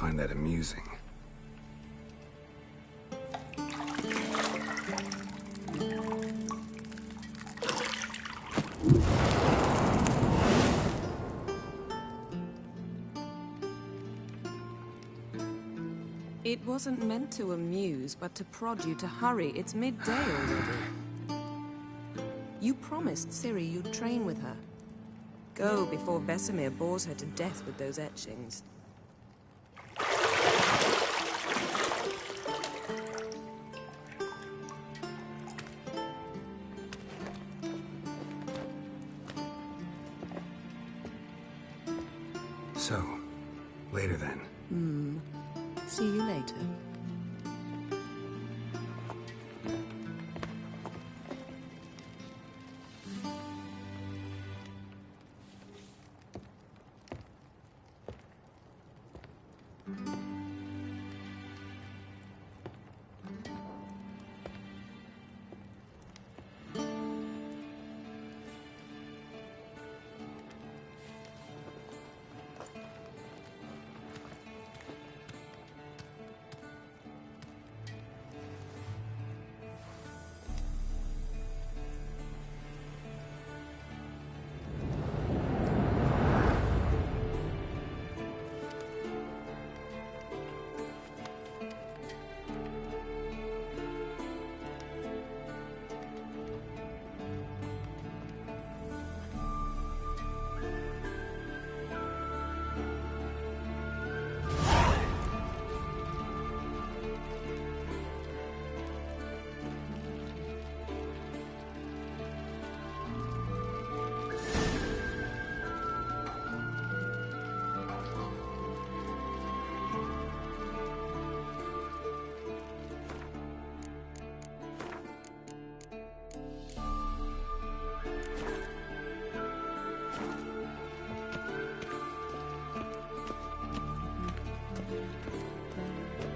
find that amusing. It wasn't meant to amuse, but to prod you to hurry. It's midday already. You promised Ciri you'd train with her. Go before Vesemir bores her to death with those etchings. So, later then. See you later.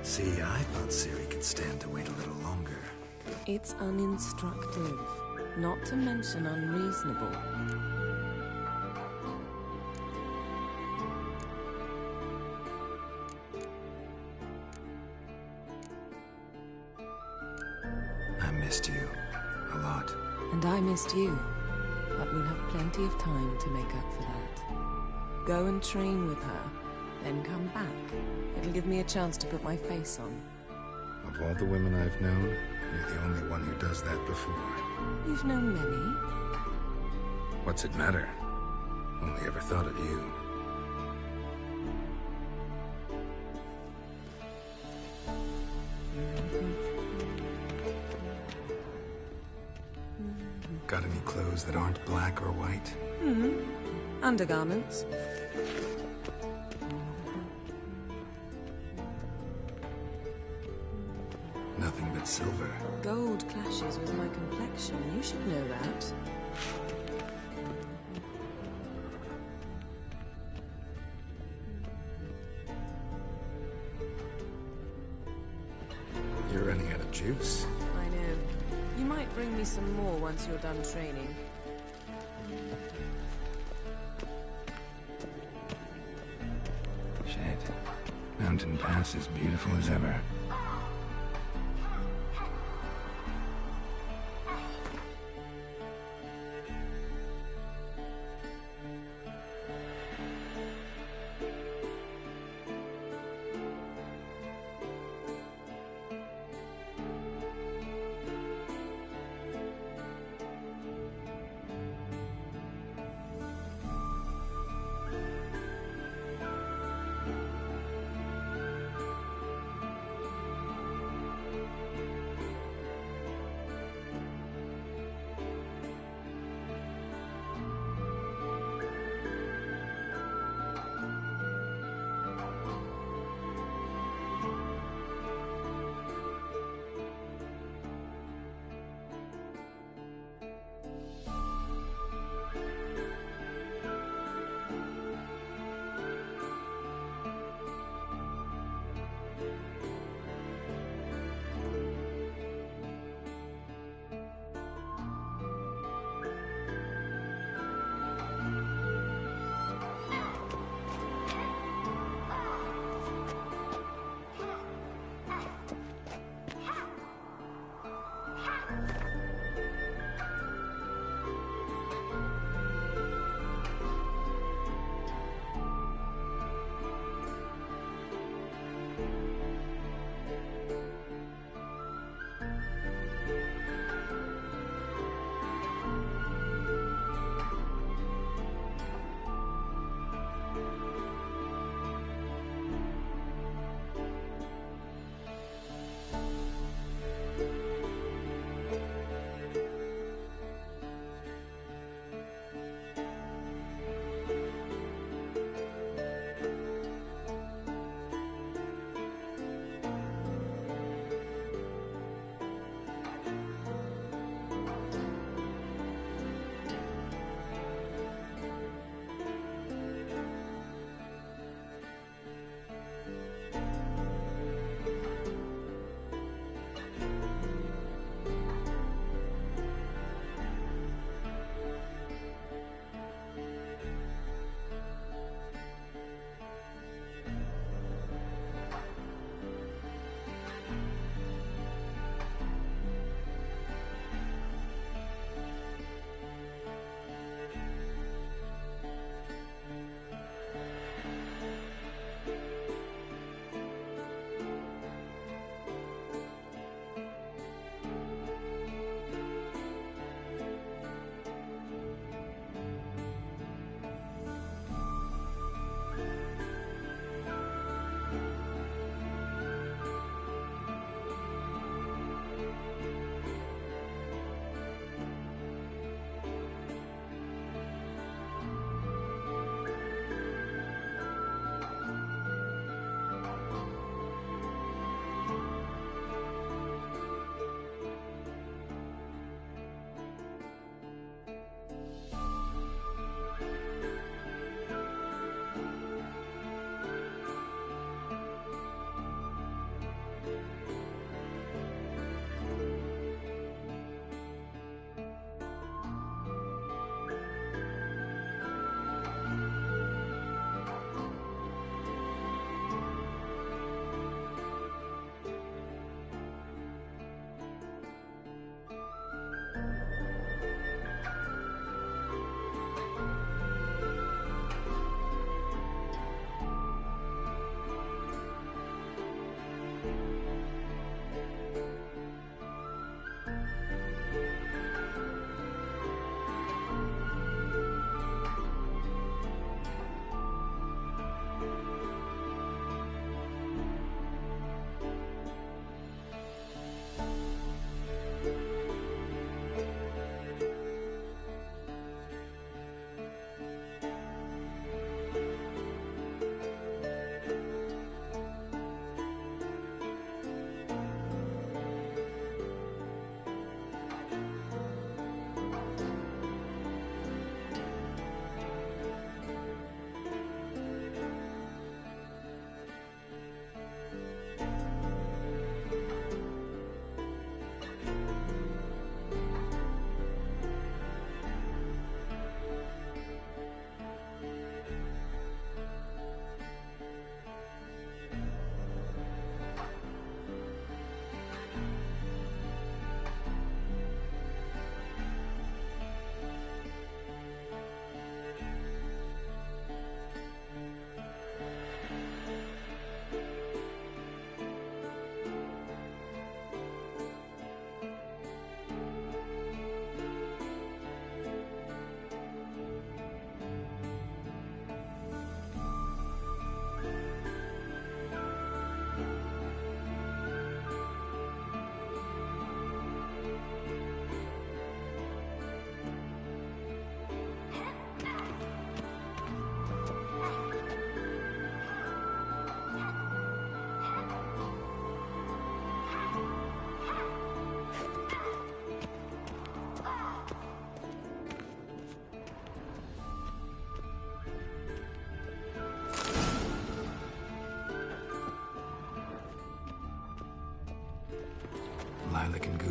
See, I thought Ciri could stand to wait a little longer. It's uninstructive, not to mention unreasonable. I missed you. A lot. And I missed you. But we'll have plenty of time to make up for that. Go and train with her, then come back. It'll give me a chance to put my face on. Of all the women I've known, you're the only one who does that before. You've known many. What's it matter? Only ever thought of you. Got any clothes that aren't black or white? Undergarments. Nothing but silver. Gold clashes with my complexion. You should know that. You're running out of juice. I know. You might bring me some more once you're done training. Shit. Mountain Pass is beautiful as ever.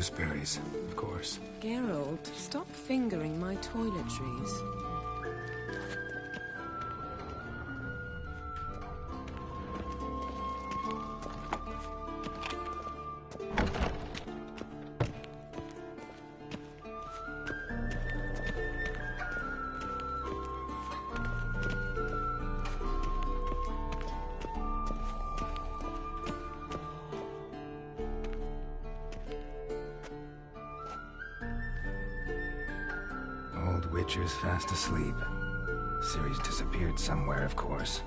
gooseberries, of course. Geralt, stop fingering my toiletries. Witcher's fast asleep. Ciri's disappeared somewhere, of course.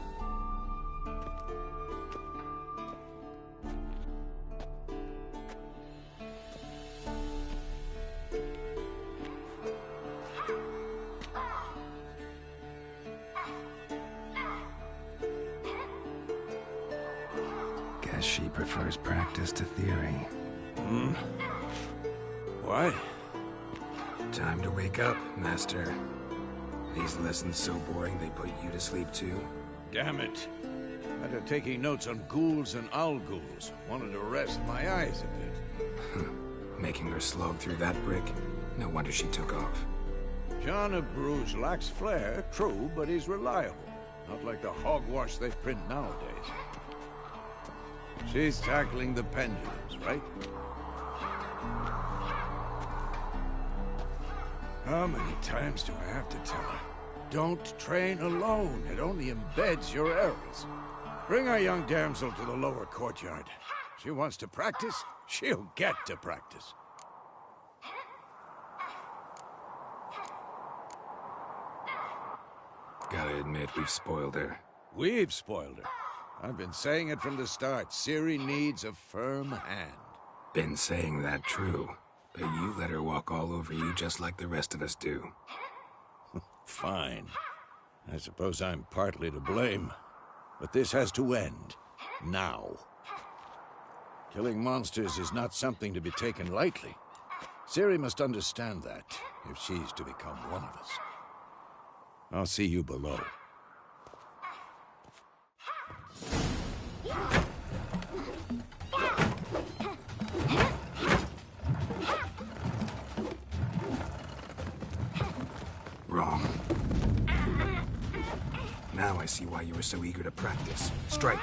Guess she prefers practice to theory. Why? Time to wake up, Master. These lessons so boring they put you to sleep too? Damn it. After taking notes on ghouls and owl-ghouls, wanted to rest my eyes a bit. Making her slog through that brick? No wonder she took off. John of Bruges lacks flair, true, but he's reliable. Not like the hogwash they print nowadays. She's tackling the pendulums, right? How many times do I have to tell her? Don't train alone. It only embeds your errors. Bring our young damsel to the lower courtyard. She wants to practice, she'll get to practice. Gotta admit, we've spoiled her. We've spoiled her. I've been saying it from the start. Ciri needs a firm hand. Been saying that true. But you let her walk all over you just like the rest of us do. Fine. I suppose I'm partly to blame. But this has to end. Now. Killing monsters is not something to be taken lightly. Ciri must understand that, if she's to become one of us. I'll see you below. Wrong. Now I see why you were so eager to practice. Strike.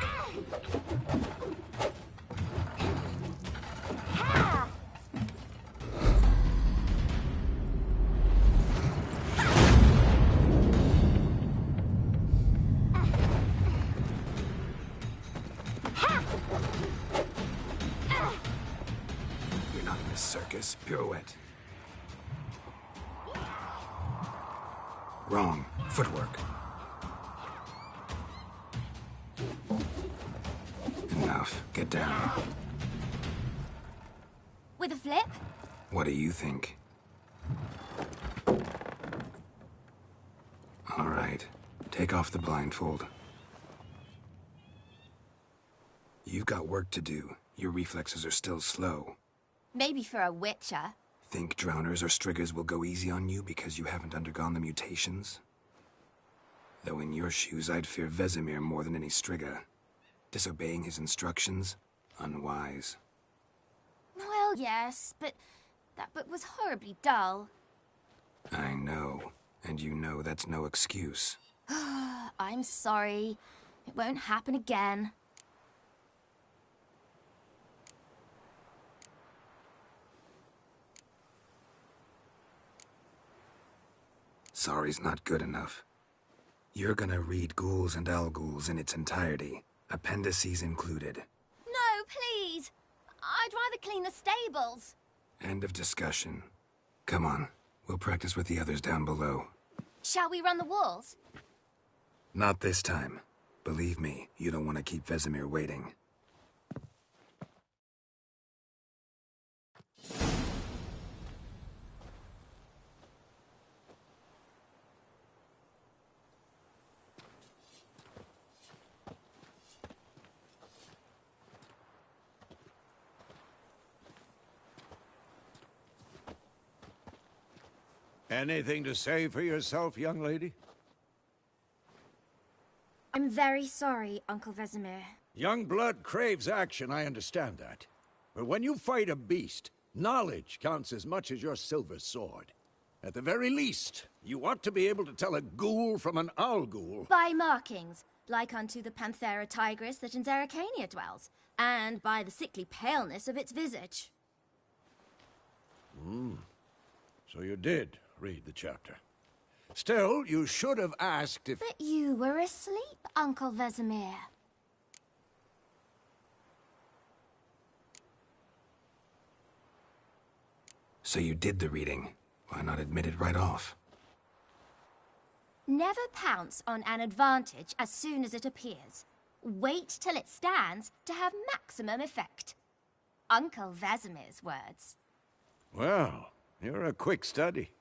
You're not in this circus. Pirouette. Wrong. Footwork. Enough. Get down. With a flip? What do you think? All right. Take off the blindfold. You've got work to do. Your reflexes are still slow. Maybe for a witcher. Think drowners or striggers will go easy on you because you haven't undergone the mutations? Though in your shoes, I'd fear Vesemir more than any strigger. Disobeying his instructions? Unwise. Well, yes, but that book was horribly dull. I know. And you know that's no excuse. I'm sorry. It won't happen again. Sorry's not good enough. You're gonna read Ghouls and Owl-Ghouls in its entirety, appendices included. No, please! I'd rather clean the stables. End of discussion. Come on, we'll practice with the others down below. Shall we run the walls? Not this time. Believe me, you don't want to keep Vesemir waiting. Anything to say for yourself, young lady? I'm very sorry, Uncle Vesemir. Young blood craves action, I understand that. But when you fight a beast, Knowledge counts as much as your silver sword. At the very least, you ought to be able to tell a ghoul from an owl ghoul. By markings, like unto the Panthera tigris that in Zerrikania dwells, and by the sickly paleness of its visage. So you did read the chapter. Still, you should have asked if... But you were asleep, Uncle Vesemir. So you did the reading. Why not admit it right off? Never pounce on an advantage as soon as it appears. Wait till it stands to have maximum effect. Uncle Vesemir's words. Well, you're a quick study.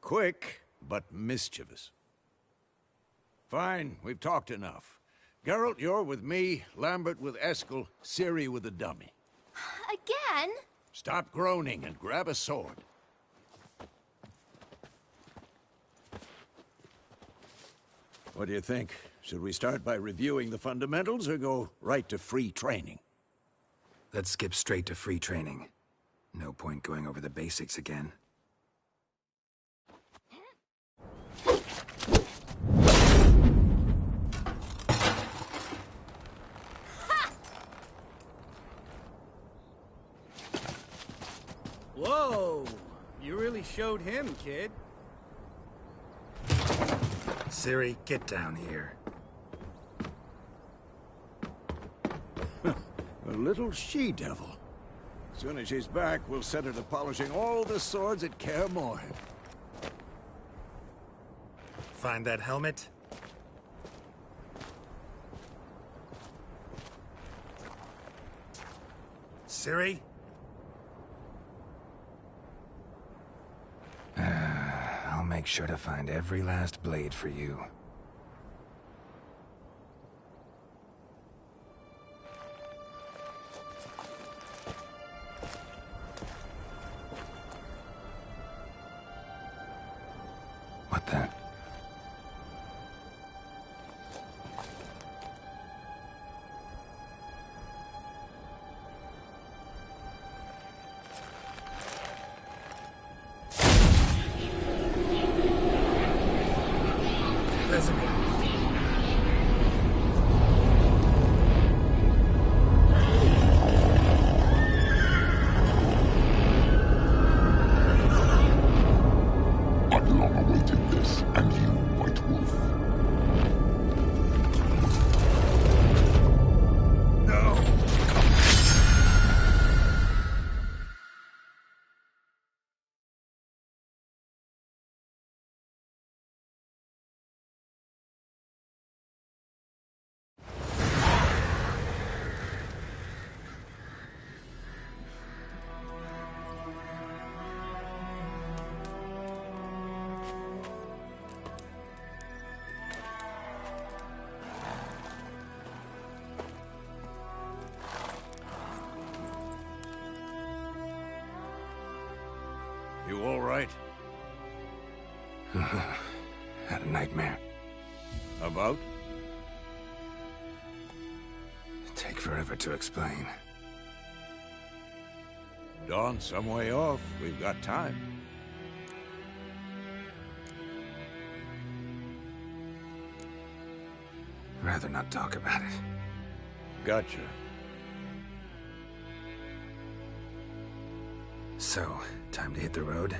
Quick, but mischievous. Fine, we've talked enough. Geralt, you're with me, Lambert with Eskel, Ciri with the dummy. Again? Stop groaning and grab a sword. What do you think? Should we start by reviewing the fundamentals or go right to free training? Let's skip straight to free training. No point going over the basics again. Whoa! You really showed him, kid. Ciri, get down here. A little she-devil. As soon as she's back, we'll set her to polishing all the swords at Kaer Morhen. Find that helmet? Ciri? I'll make sure to find every last blade for you. What the? I've long awaited this, and you, White Wolf. No! You all right? Had a nightmare. About? Take forever to explain. Dawn's some way off. We've got time. Rather not talk about it. Gotcha. So, time to hit the road?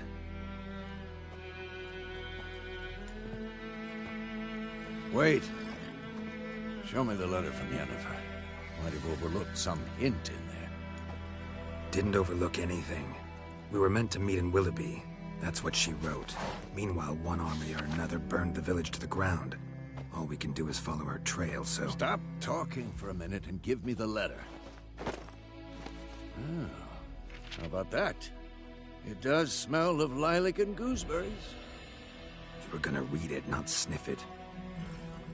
Wait. Show me the letter from Yennefer. Might have overlooked some hint in there. Didn't overlook anything. We were meant to meet in Willoughby. That's what she wrote. Meanwhile, one army or another burned the village to the ground. All we can do is follow our trail, so... Stop talking for a minute and give me the letter. Oh. How about that? It does smell of lilac and gooseberries. You were gonna read it, not sniff it.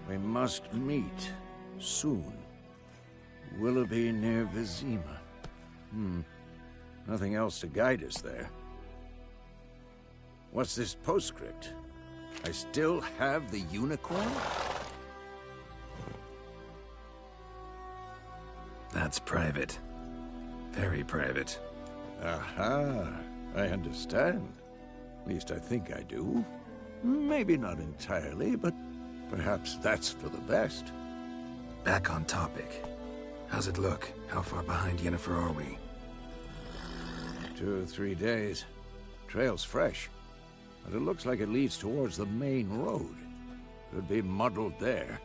We must meet. Soon. Willoughby near Vizima. Nothing else to guide us there. What's this postscript? I still have the unicorn? That's private. Very private. Aha, I understand. At least I think I do. Maybe not entirely, but perhaps that's for the best. Back on topic. How's it look? How far behind Yennefer are we? 2 or 3 days. Trail's fresh, but it looks like it leads towards the main road. Could be muddled there.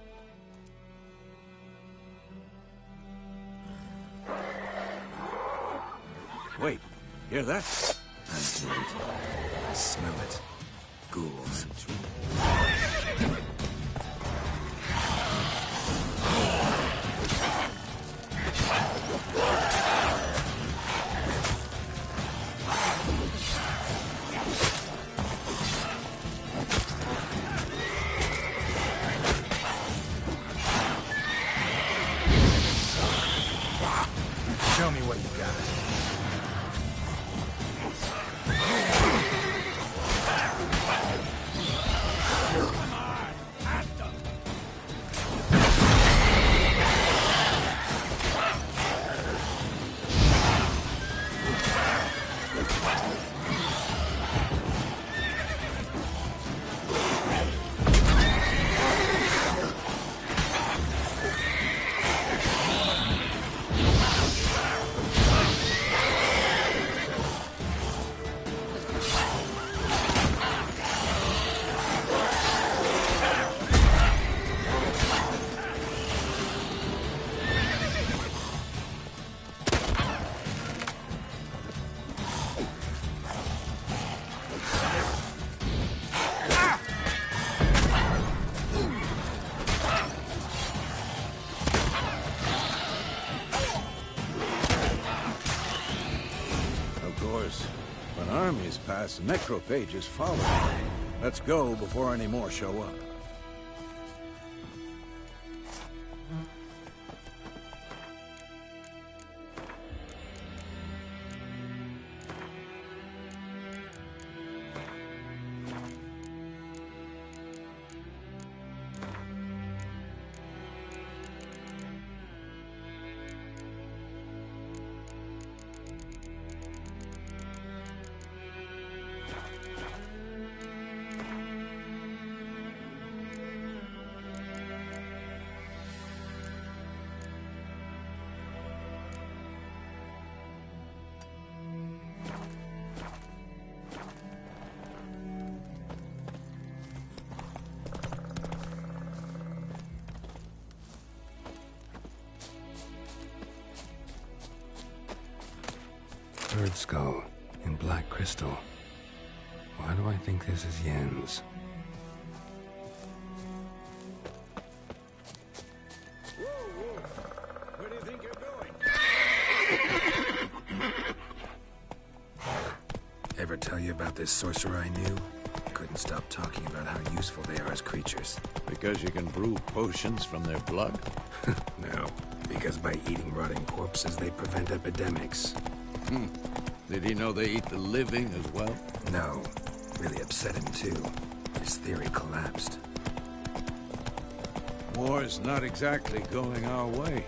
Wait, hear that? I hear it. I smell it. Ghouls. Show me what you got. When armies pass, necrophages follow. Let's go before any more show up. Bird skull in black crystal. Why do I think this is Yen's? Where do you think you're going? Ever tell you about this sorcerer I knew? Couldn't stop talking about how useful they are as creatures. Because you can brew potions from their blood? No, because by eating rotting corpses, they prevent epidemics. Did he know they eat the living as well? No, really upset him too. His theory collapsed. War's not exactly going our way.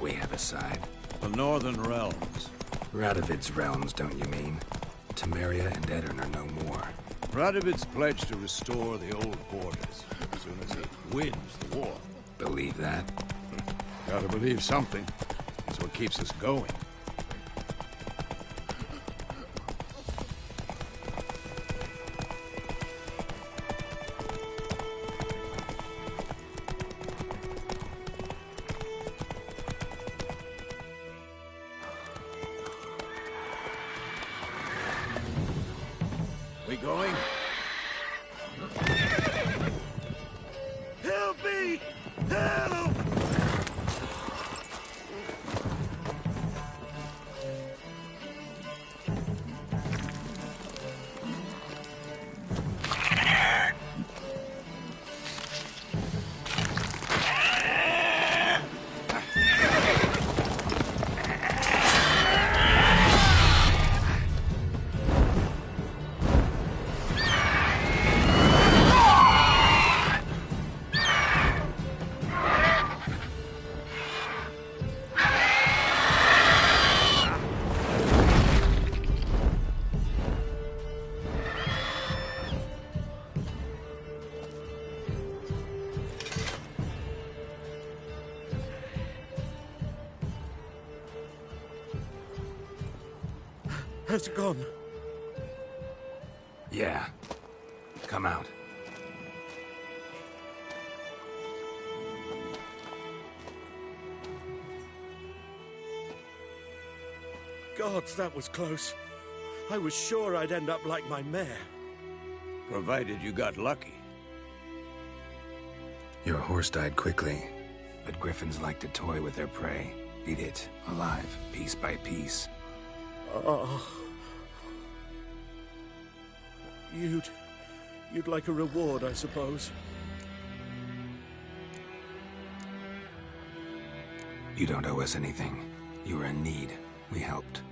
We have a side. The Northern Realms. Radovid's realms, don't you mean? Temeria and Edirn are no more. Radovid's pledged to restore the old borders as soon as he wins the war. Believe that? Gotta believe something. That's what keeps us going. We going? Help me! Help! Has it gone? Yeah. Come out. Gods, that was close. I was sure I'd end up like my mare. Provided you got lucky. Your horse died quickly, but griffins like to toy with their prey. Eat it, alive, piece by piece. Oh. You'd like a reward, I suppose. You don't owe us anything. You were in need. We helped.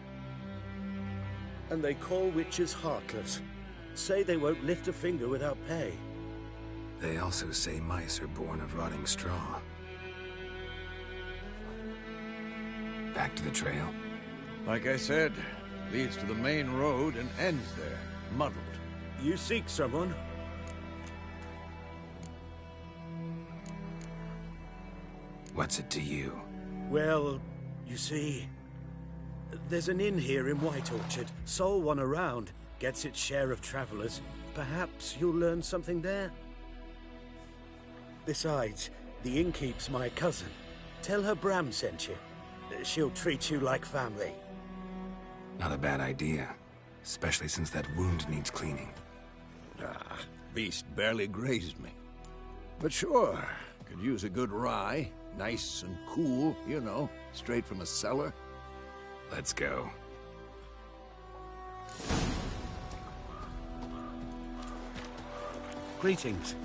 And they call witches heartless. Say they won't lift a finger without pay. They also say mice are born of rotting straw. Back to the trail. Like I said, leads to the main road and ends there, muddled. You seek someone? What's it to you? Well, you see, there's an inn here in White Orchard. Sole one around. Gets its share of travelers. Perhaps you'll learn something there? Besides, the innkeep's my cousin. Tell her Bram sent you. She'll treat you like family. Not a bad idea. Especially since that wound needs cleaning. Ah, beast barely grazed me. But sure, could use a good rye. Nice and cool, you know, straight from a cellar. Let's go. Greetings.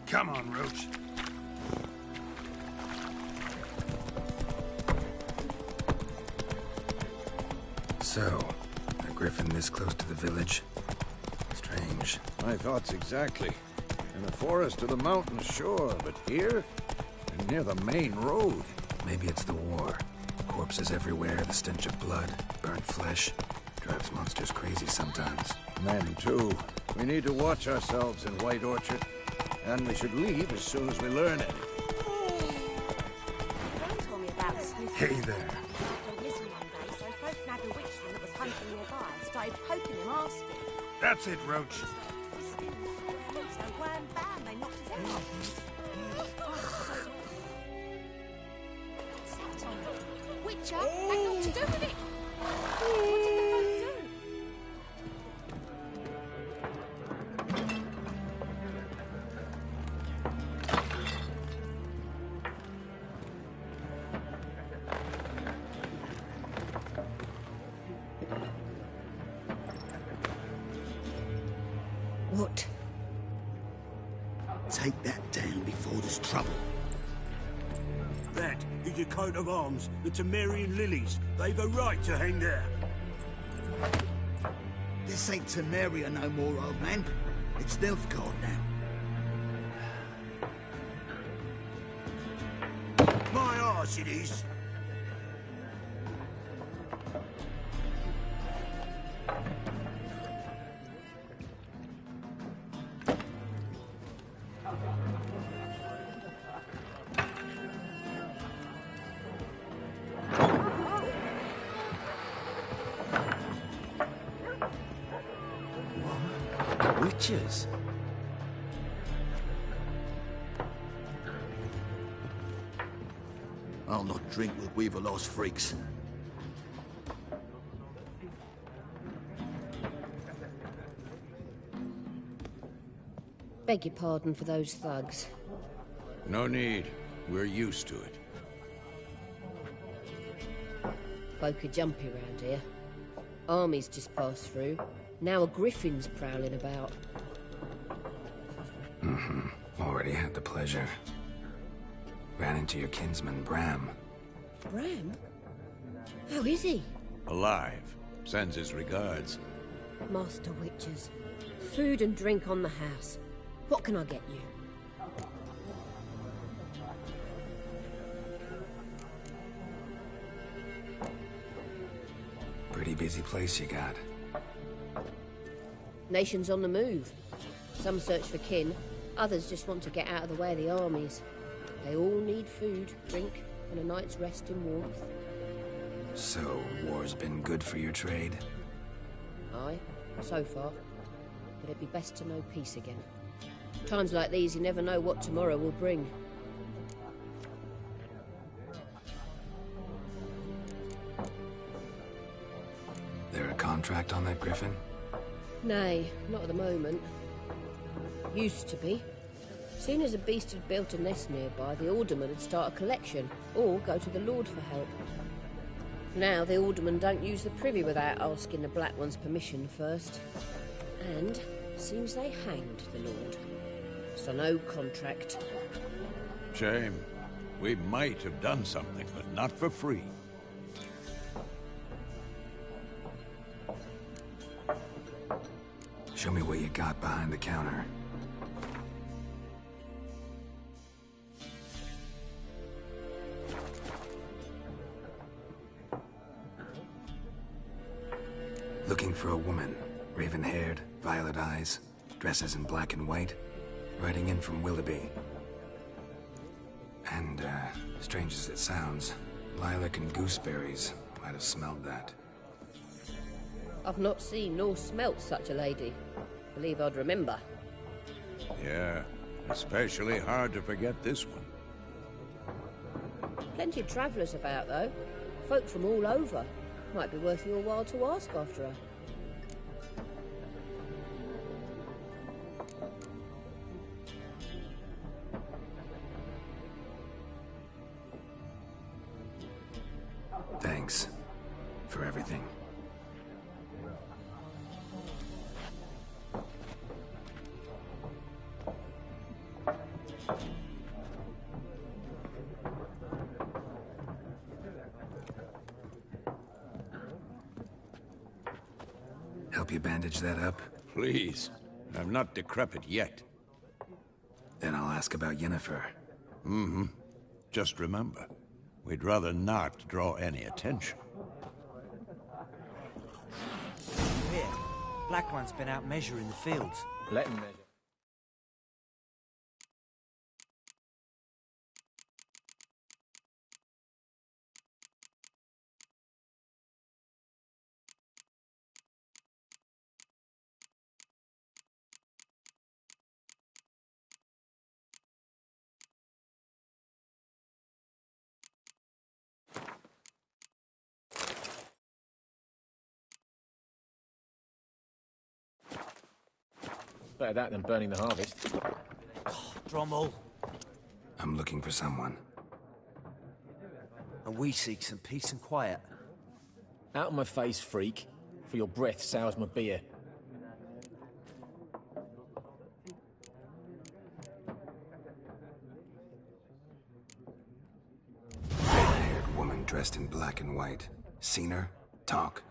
Come on, Roach. So, a griffin this close to the village? Strange. My thoughts exactly. In the forest or the mountains, sure, but here? And near the main road. Maybe it's the war. Corpses everywhere, the stench of blood, burnt flesh. Drives monsters crazy sometimes. Men, too. We need to watch ourselves in White Orchard. And we should leave as soon as we learn anything. Hey there. That's it, Roach. Witcher, had naught to do with it. What did the folk do? What? Take that down before there's trouble. That is your coat of arms, the Temerian lilies. They've a right to hang there. This ain't Temeria no more, old man. It's Nilfgaard now. My arse it is. Witches? I'll not drink with Weaver-lost freaks. Beg your pardon for those thugs. No need. We're used to it. Folk are jumpy round here. Armies just passed through. Now a griffin's prowling about. Already had the pleasure. Ran into your kinsman, Bram. Bram? How is he? Alive. Sends his regards. Master Witches. Food and drink on the house. What can I get you? Pretty busy place you got. Nations on the move. Some search for kin, others just want to get out of the way of the armies. They all need food, drink, and a night's rest in warmth. So, war's been good for your trade? Aye, so far. But it'd be best to know peace again. Times like these, you never know what tomorrow will bring. There a contract on that Griffin? Nay, not at the moment. Used to be. Soon as a beast had built a nest nearby, the alderman would start a collection, or go to the Lord for help. Now the aldermen don't use the privy without asking the Black One's permission first. And seems they hanged the Lord. So no contract. Shame. We might have done something, but not for free. Show me what you got behind the counter. Looking for a woman. Raven-haired, violet eyes, dresses in black and white. Riding in from Willoughby. And, strange as it sounds, lilac and gooseberries might have smelled that. I've not seen nor smelt such a lady. Believe I'd remember. Yeah, especially hard to forget this one. Plenty of travellers about, though. Folk from all over. Might be worth your while to ask after her. Thanks for everything. Help you bandage that up? Please. I'm not decrepit yet. Then I'll ask about Yennefer. Mm-hmm. Just remember, we'd rather not draw any attention. Here, Black One's been out measuring the fields. Let him measure. Better that than burning the harvest. Drommel. I'm looking for someone. And we seek some peace and quiet. Out of my face, freak. For your breath sours my beer. Red-haired woman dressed in black and white. Seen her? Talk.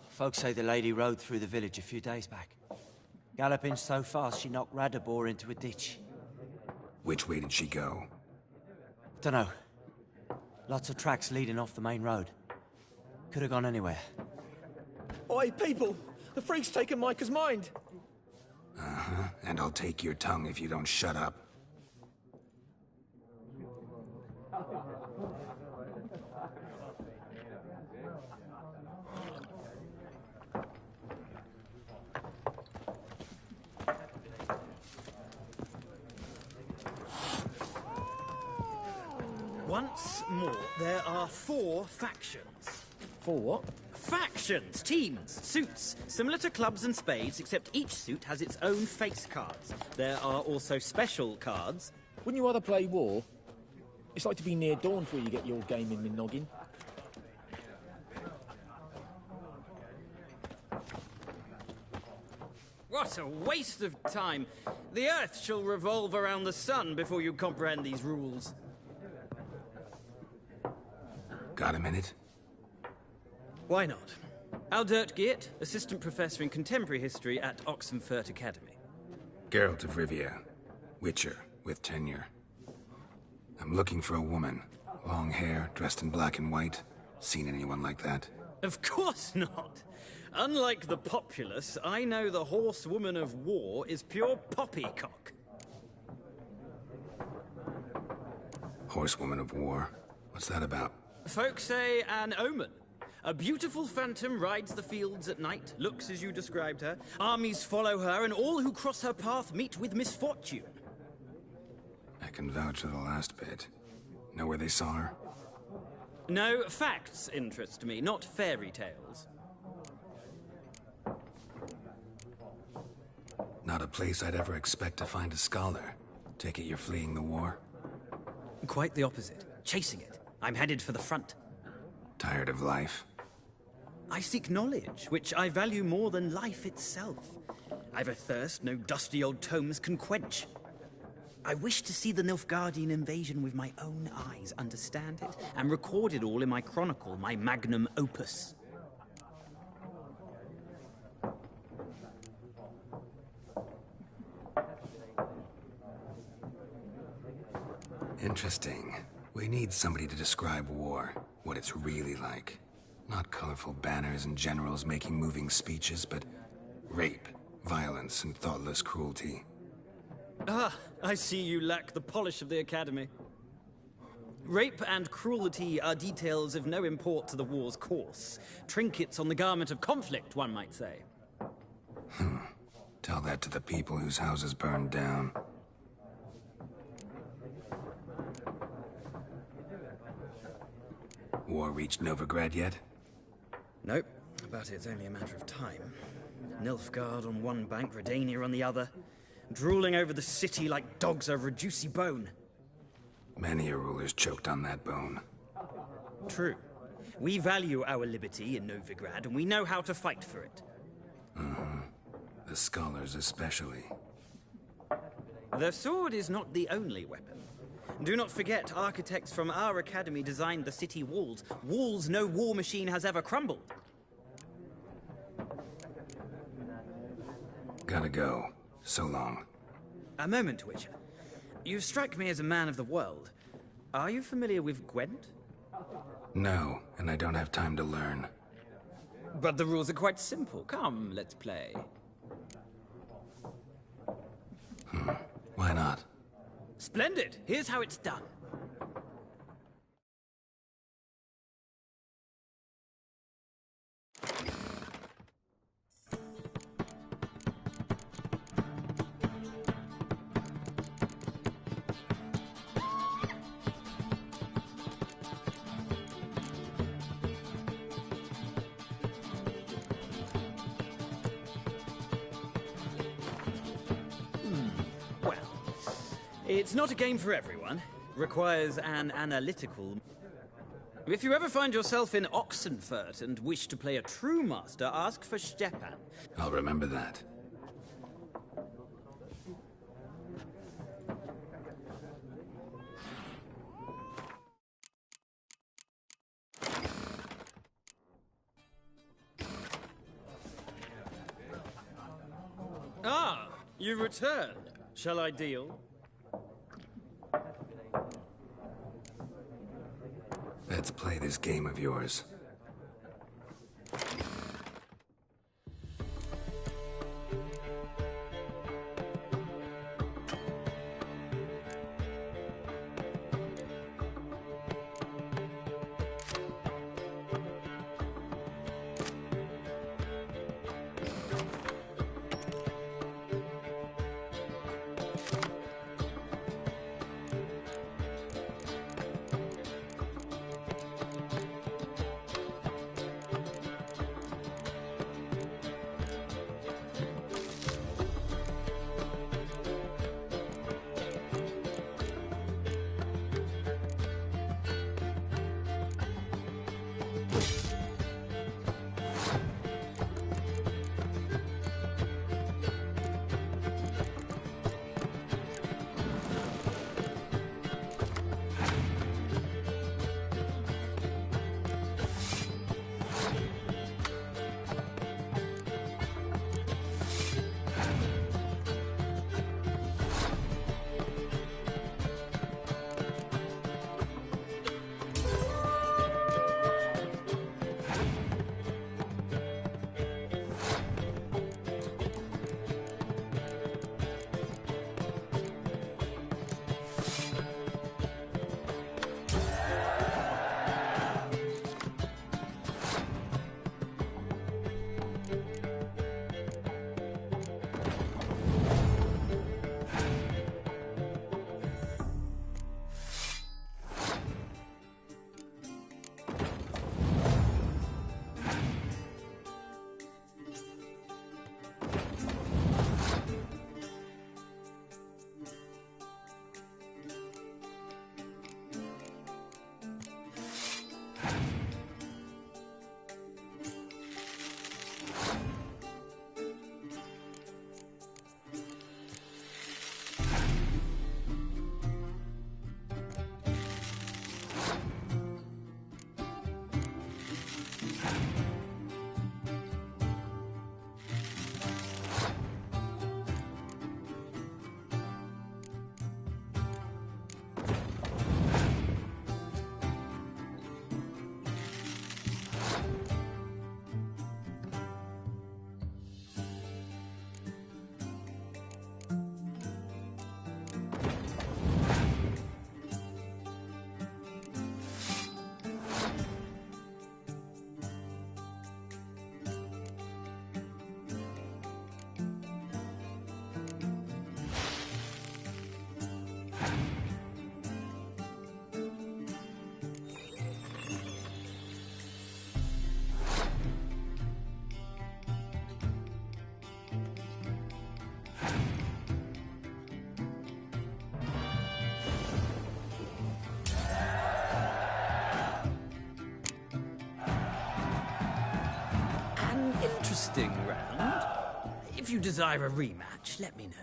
Folks say the lady rode through the village a few days back. Galloping so fast she knocked Radabor into a ditch. Which way did she go? Dunno. Lots of tracks leading off the main road. Could have gone anywhere. Oi, people! The freak's taken Micah's mind! Uh-huh. And I'll take your tongue if you don't shut up. Once more, there are 4 factions. 4 what? Factions, teams, suits, similar to clubs and spades, except each suit has its own face cards. There are also special cards. Wouldn't you rather play war? It's like to be near dawn before you get your game in the noggin. What a waste of time! The Earth shall revolve around the sun before you comprehend these rules. Got a minute? Why not? Aldert Geert, Assistant Professor in Contemporary History at Oxenfurt Academy. Geralt of Rivia. Witcher, with tenure. I'm looking for a woman. Long hair, dressed in black and white. Seen anyone like that? Of course not! Unlike the populace, I know the horsewoman of war is pure poppycock. Horsewoman of War. What's that about? Folk say an omen. A beautiful phantom rides the fields at night, looks as you described her. Armies follow her, and all who cross her path meet with misfortune. I can vouch for the last bit. Know where they saw her? No, facts interest me, not fairy tales. Not a place I'd ever expect to find a scholar. Take it you're fleeing the war? Quite the opposite. Chasing it. I'm headed for the front. Tired of life? I seek knowledge, which I value more than life itself. I've a thirst no dusty old tomes can quench. I wish to see the Nilfgaardian invasion with my own eyes, understand it, and record it all in my chronicle, my magnum opus. Interesting. We need somebody to describe war, what it's really like. Not colorful banners and generals making moving speeches, but rape, violence, and thoughtless cruelty. Ah, I see you lack the polish of the Academy. Rape and cruelty are details of no import to the war's course. Trinkets on the garment of conflict, one might say. Tell that to the people whose houses burned down. War reached Novigrad yet? Nope, but it's only a matter of time. Nilfgaard on one bank, Redania on the other, drooling over the city like dogs over a juicy bone. Many a ruler's choked on that bone. True. We value our liberty in Novigrad, and we know how to fight for it. The scholars especially. The sword is not the only weapon. Do not forget, architects from our academy designed the city walls. Walls no war machine has ever crumbled. Gotta go. So long. A moment, Witcher. You strike me as a man of the world. Are you familiar with Gwent? No, and I don't have time to learn. But the rules are quite simple. Come, let's play. Why not? Splendid! Here's how it's done. It's not a game for everyone. Requires an analytical... If you ever find yourself in Oxenfurt and wish to play a true master, ask for Stepan. I'll remember that. Ah, you returned. Shall I deal? Let's play this game of yours. interesting round. If you desire a rematch, let me know.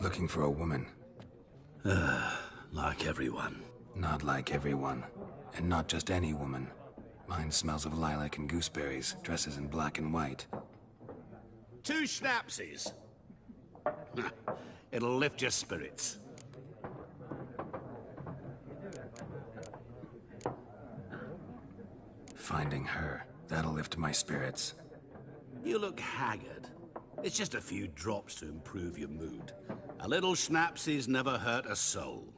Looking for a woman. Like everyone. Not like everyone. And not just any woman. Mine smells of lilac and gooseberries, dresses in black and white. 2 schnapsies. It'll lift your spirits. Finding her, that'll lift my spirits. You look haggard. It's just a few drops to improve your mood. A little schnapsies never hurt a soul.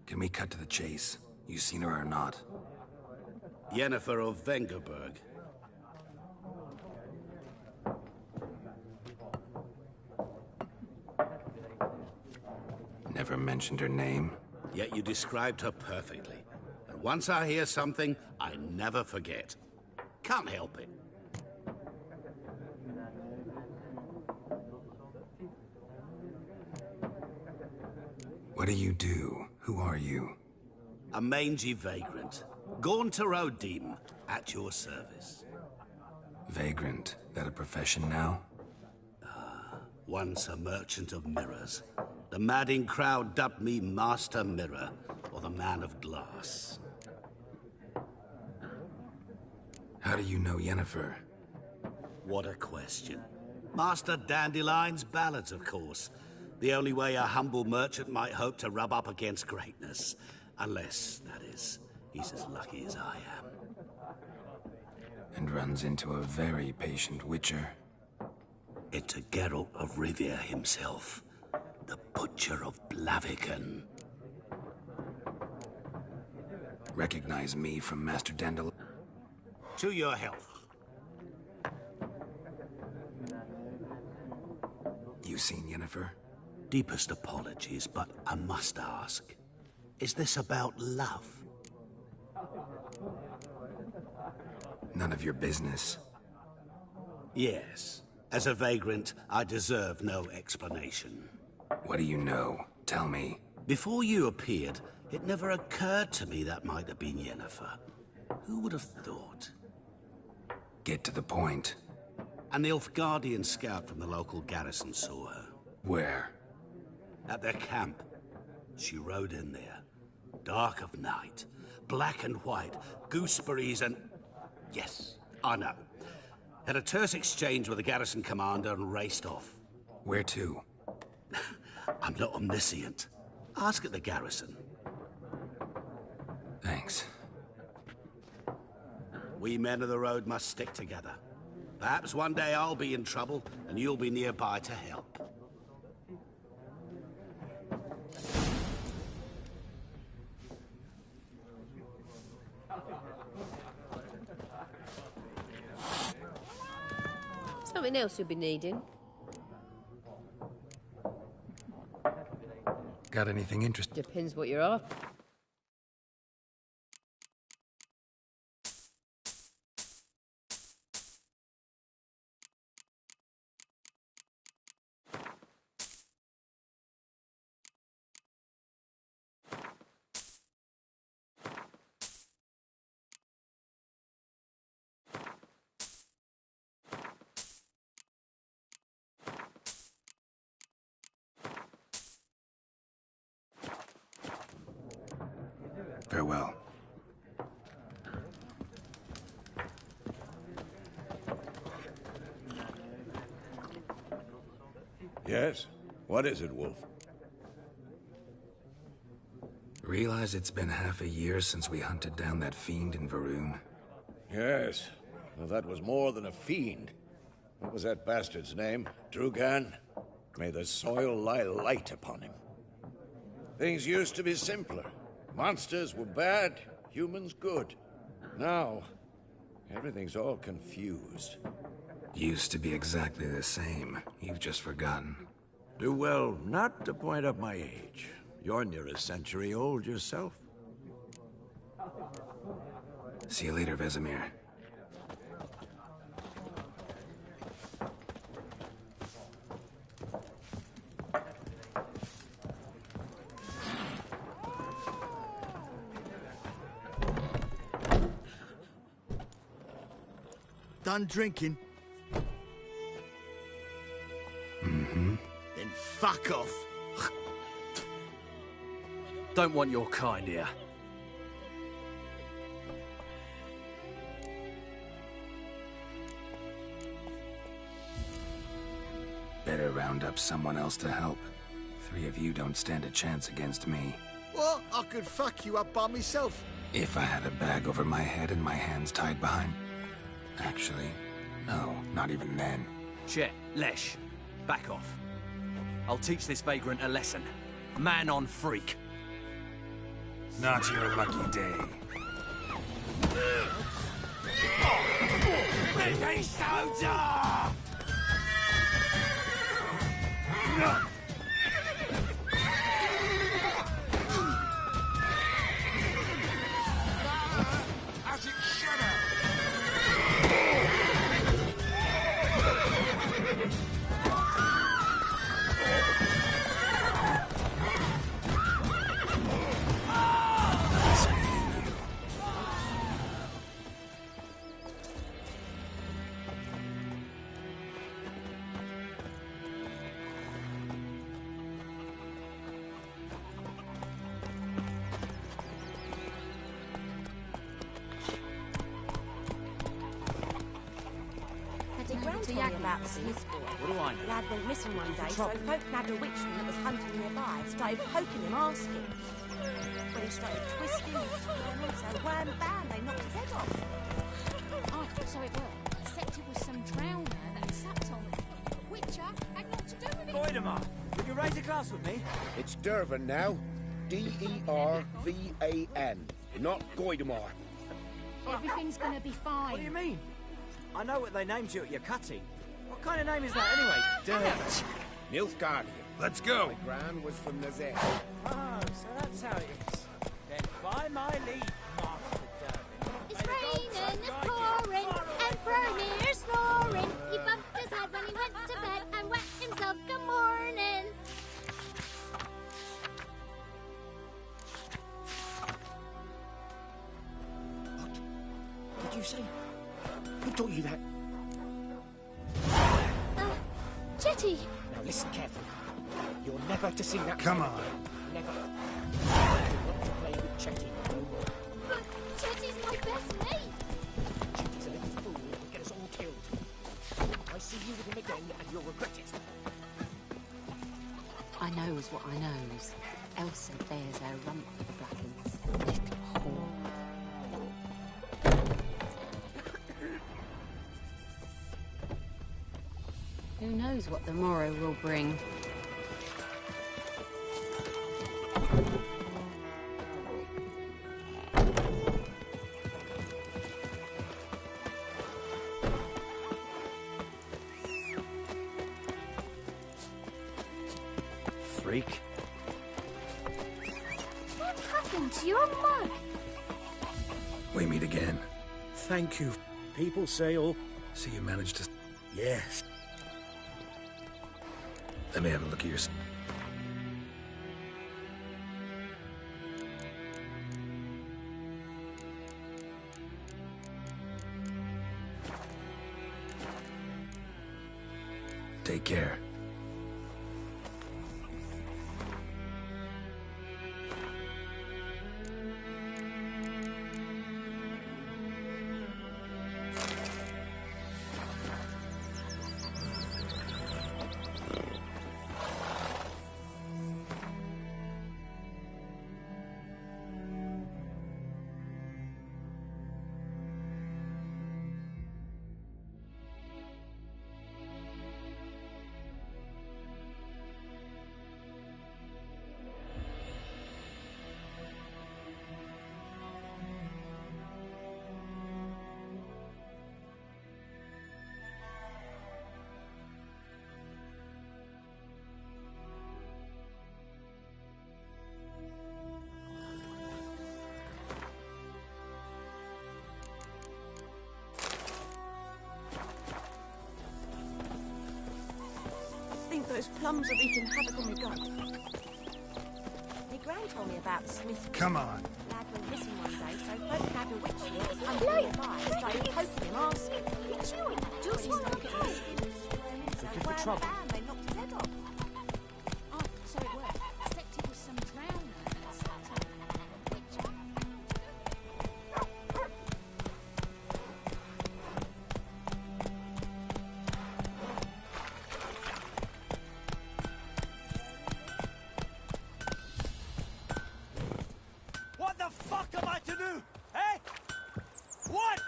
Can we cut to the chase? You seen her or not? Yennefer of Vengerberg. Never mentioned her name. Yet you described her perfectly. And once I hear something, I never forget. Can't help it. What do you do? Who are you? A mangy vagrant. Gaunter Demon, at your service. Vagrant. That a profession now? Once a merchant of mirrors. The madding crowd dubbed me Master Mirror, or the Man of Glass. How do you know Yennefer? What a question. Master Dandelion's ballads, of course. The only way a humble merchant might hope to rub up against greatness. Unless, that is, he's as lucky as I am. And runs into a very patient witcher. Into Geralt of Rivia himself. The Butcher of Blaviken. Recognize me from Master Dandelion? To your health. You seen Yennefer? Deepest apologies, but I must ask. Is this about love? None of your business. Yes. As a vagrant, I deserve no explanation. What do you know? Tell me. Before you appeared, it never occurred to me that might have been Yennefer. Who would have thought? Get to the point. An Nilfgaardian scout from the local garrison saw her. Where? At their camp. She rode in there. Dark of night. Black and white. Gooseberries and... Yes, I know. Had a terse exchange with the garrison commander and raced off. Where to? I'm not omniscient. Ask at the garrison. Thanks. We men of the road must stick together. Perhaps one day I'll be in trouble and you'll be nearby to help. Something else you'll be needing? Got anything interesting? Depends what you're after. Farewell. Yes? What is it, Wolf? Realize it's been half a year since we hunted down that fiend in Varun? Yes. Well, that was more than a fiend. What was that bastard's name? Drugan? May the soil lie light upon him. Things used to be simpler. Monsters were bad, humans good. Now, everything's all confused. Used to be exactly the same. You've just forgotten. Do well not to point up my age. You're near a century old yourself. See you later, Vesemir. Done drinking? Mm-hmm. Then fuck off. Don't want your kind here. Better round up someone else to help. 3 of you don't stand a chance against me. What? I could fuck you up by myself. If I had a bag over my head and my hands tied behind... Actually, no, not even then. Chet, Lesh, back off. I'll teach this vagrant a lesson. Man on freak. Not your lucky day. Baby soldier! As it shudder! About the Smith boy. What do I know? Lad went missing one day, so folk nabbed a witchman that was hunting nearby, started poking him, asking. When he started twisting and squirming, so wham bam, they knocked his head off. Oh, so it worked. Except it was some drowner that had sucked on him. Witcher had not to do with it. Goidemar, would you raise a glass with me? It's Dervan now. D-E-R-V-A-N. Not Goidemar. Everything's gonna be fine. What do you mean? I know what they named you at your cutting. What kind of name is that anyway? Dervan. Nilfgaardian. Let's go. My gran was from Nazet. Oh, so that's how it is. Then by my leave, Master Dervan. It's raining, it's pouring, and Bernier's snoring. He bumped his head when he went to bed and wet himself good morning. What did you say? Who taught you that? Chetty! Now listen carefully. You're never to sing that. Come on. Never. Not to play with Chetty no more. But Chetty's my best mate! Chetty's a little fool who will get us all killed. I see you with him again and you'll regret it. I knows what I knows. Elsa bears her rump for the Blackens. Little whore. Who knows what the morrow will bring? Freak. What happened to your mug? We meet again. Thank you. People say all... See, you managed to... Yes. Let me have a look at your... Take care. Those plums are wreaking havoc on my gut. My gran told me about the Smith. Come on. Lad went missing one day, so folk had a witch that was hunting nearby. Started poking him, asking. Just one more time. Looking for trouble. They knocked his head off. Oh, so it worked. Except it was some drowner. What the fuck am I to do? Eh? What?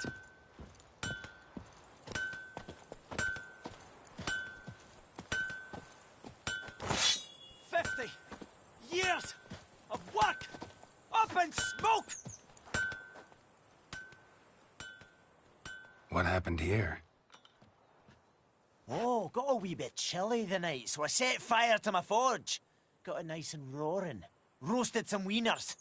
Years of work up in smoke! What happened here? Oh, got a wee bit chilly the night, so I set fire to my forge. Got it nice and roaring. Roasted some wieners.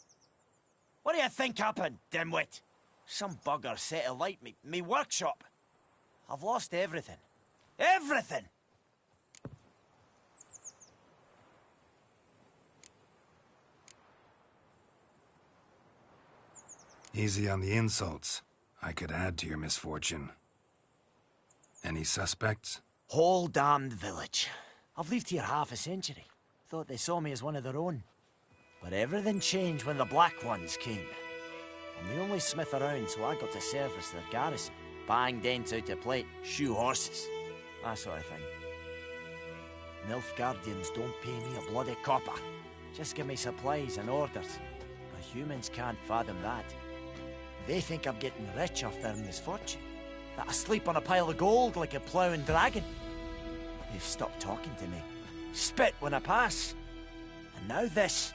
What do you think happened, dimwit? Some bugger set alight me workshop. I've lost everything. Everything! Easy on the insults. I could add to your misfortune. Any suspects? Whole damned village. I've lived here half a century. Thought they saw me as one of their own. But everything changed when the Black Ones came. I'm the only smith around, so I got to service their garrison. Bang dents out of plate, shoe horses. That sort of thing. Nilfgaardians don't pay me a bloody copper. Just give me supplies and orders. But humans can't fathom that. They think I'm getting rich off their misfortune. That I sleep on a pile of gold like a ploughing dragon. They've stopped talking to me. Spit when I pass. And now this.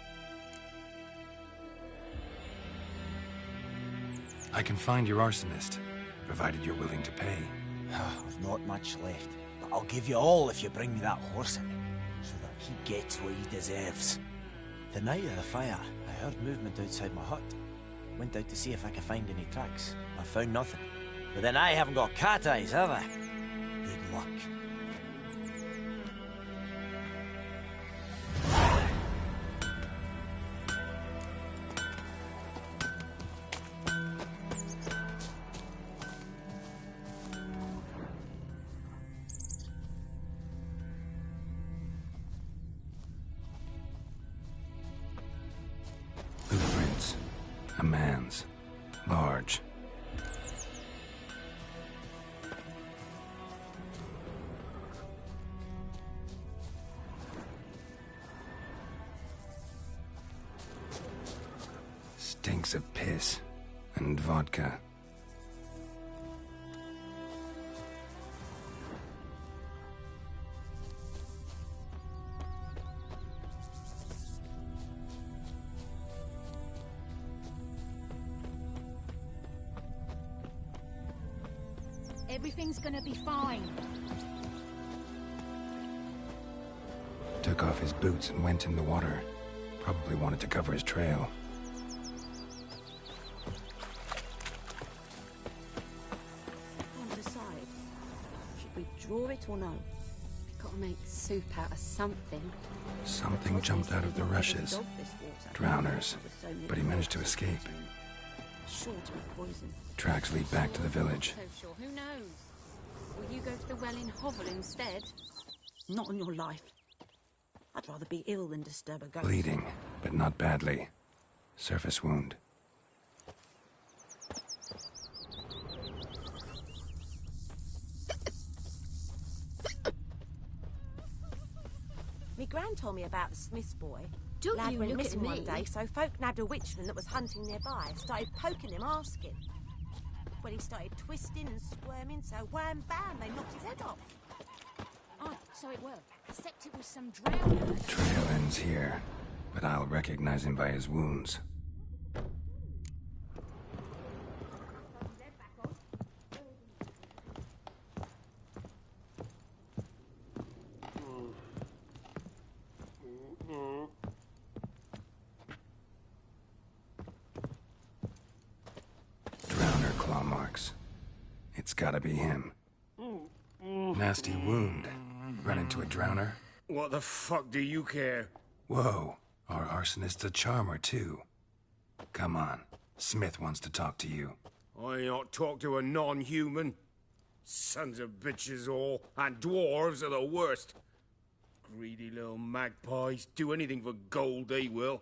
I can find your arsonist, provided you're willing to pay. I've not much left, but I'll give you all if you bring me that horse in, so that he gets what he deserves. The night of the fire, I heard movement outside my hut. Went out to see if I could find any tracks. I found nothing. But then I haven't got cat eyes, have I? Good luck. Blueprints. A man's. Large. Stinks of piss and vodka. Everything's gonna be fine. Took off his boots and went in the water. Probably wanted to cover his trail. Can't decide. Should we draw it or no? Gotta make soup out of something. Something jumped out of the rushes. Drowners. But he managed to escape. Sure to be poison. Tracks lead back to the village. So sure, who knows? Will you go to the well in Hovel instead? Not on your life. I'd rather be ill than disturb a ghost. Bleeding, but not badly. Surface wound. Me gran told me about the Smith's boy. Don't Lad you went look at missing me. one day, so folk nabbed a witchman that was hunting nearby. Started poking him, asking. When he started twisting and squirming, so wham bam, they knocked his head off. Oh, so it worked. Except it was some drowner. Trail ends here, but I'll recognize him by his wounds. Drowner claw marks. It's gotta be him. Nasty wound. Run into a drowner? What the fuck do you care? Whoa, our arsonist's a charmer, too. Come on, Smith wants to talk to you. I ain't ought to talk to a non-human. Sons of bitches all, and dwarves are the worst. Greedy little magpies, do anything for gold, they will.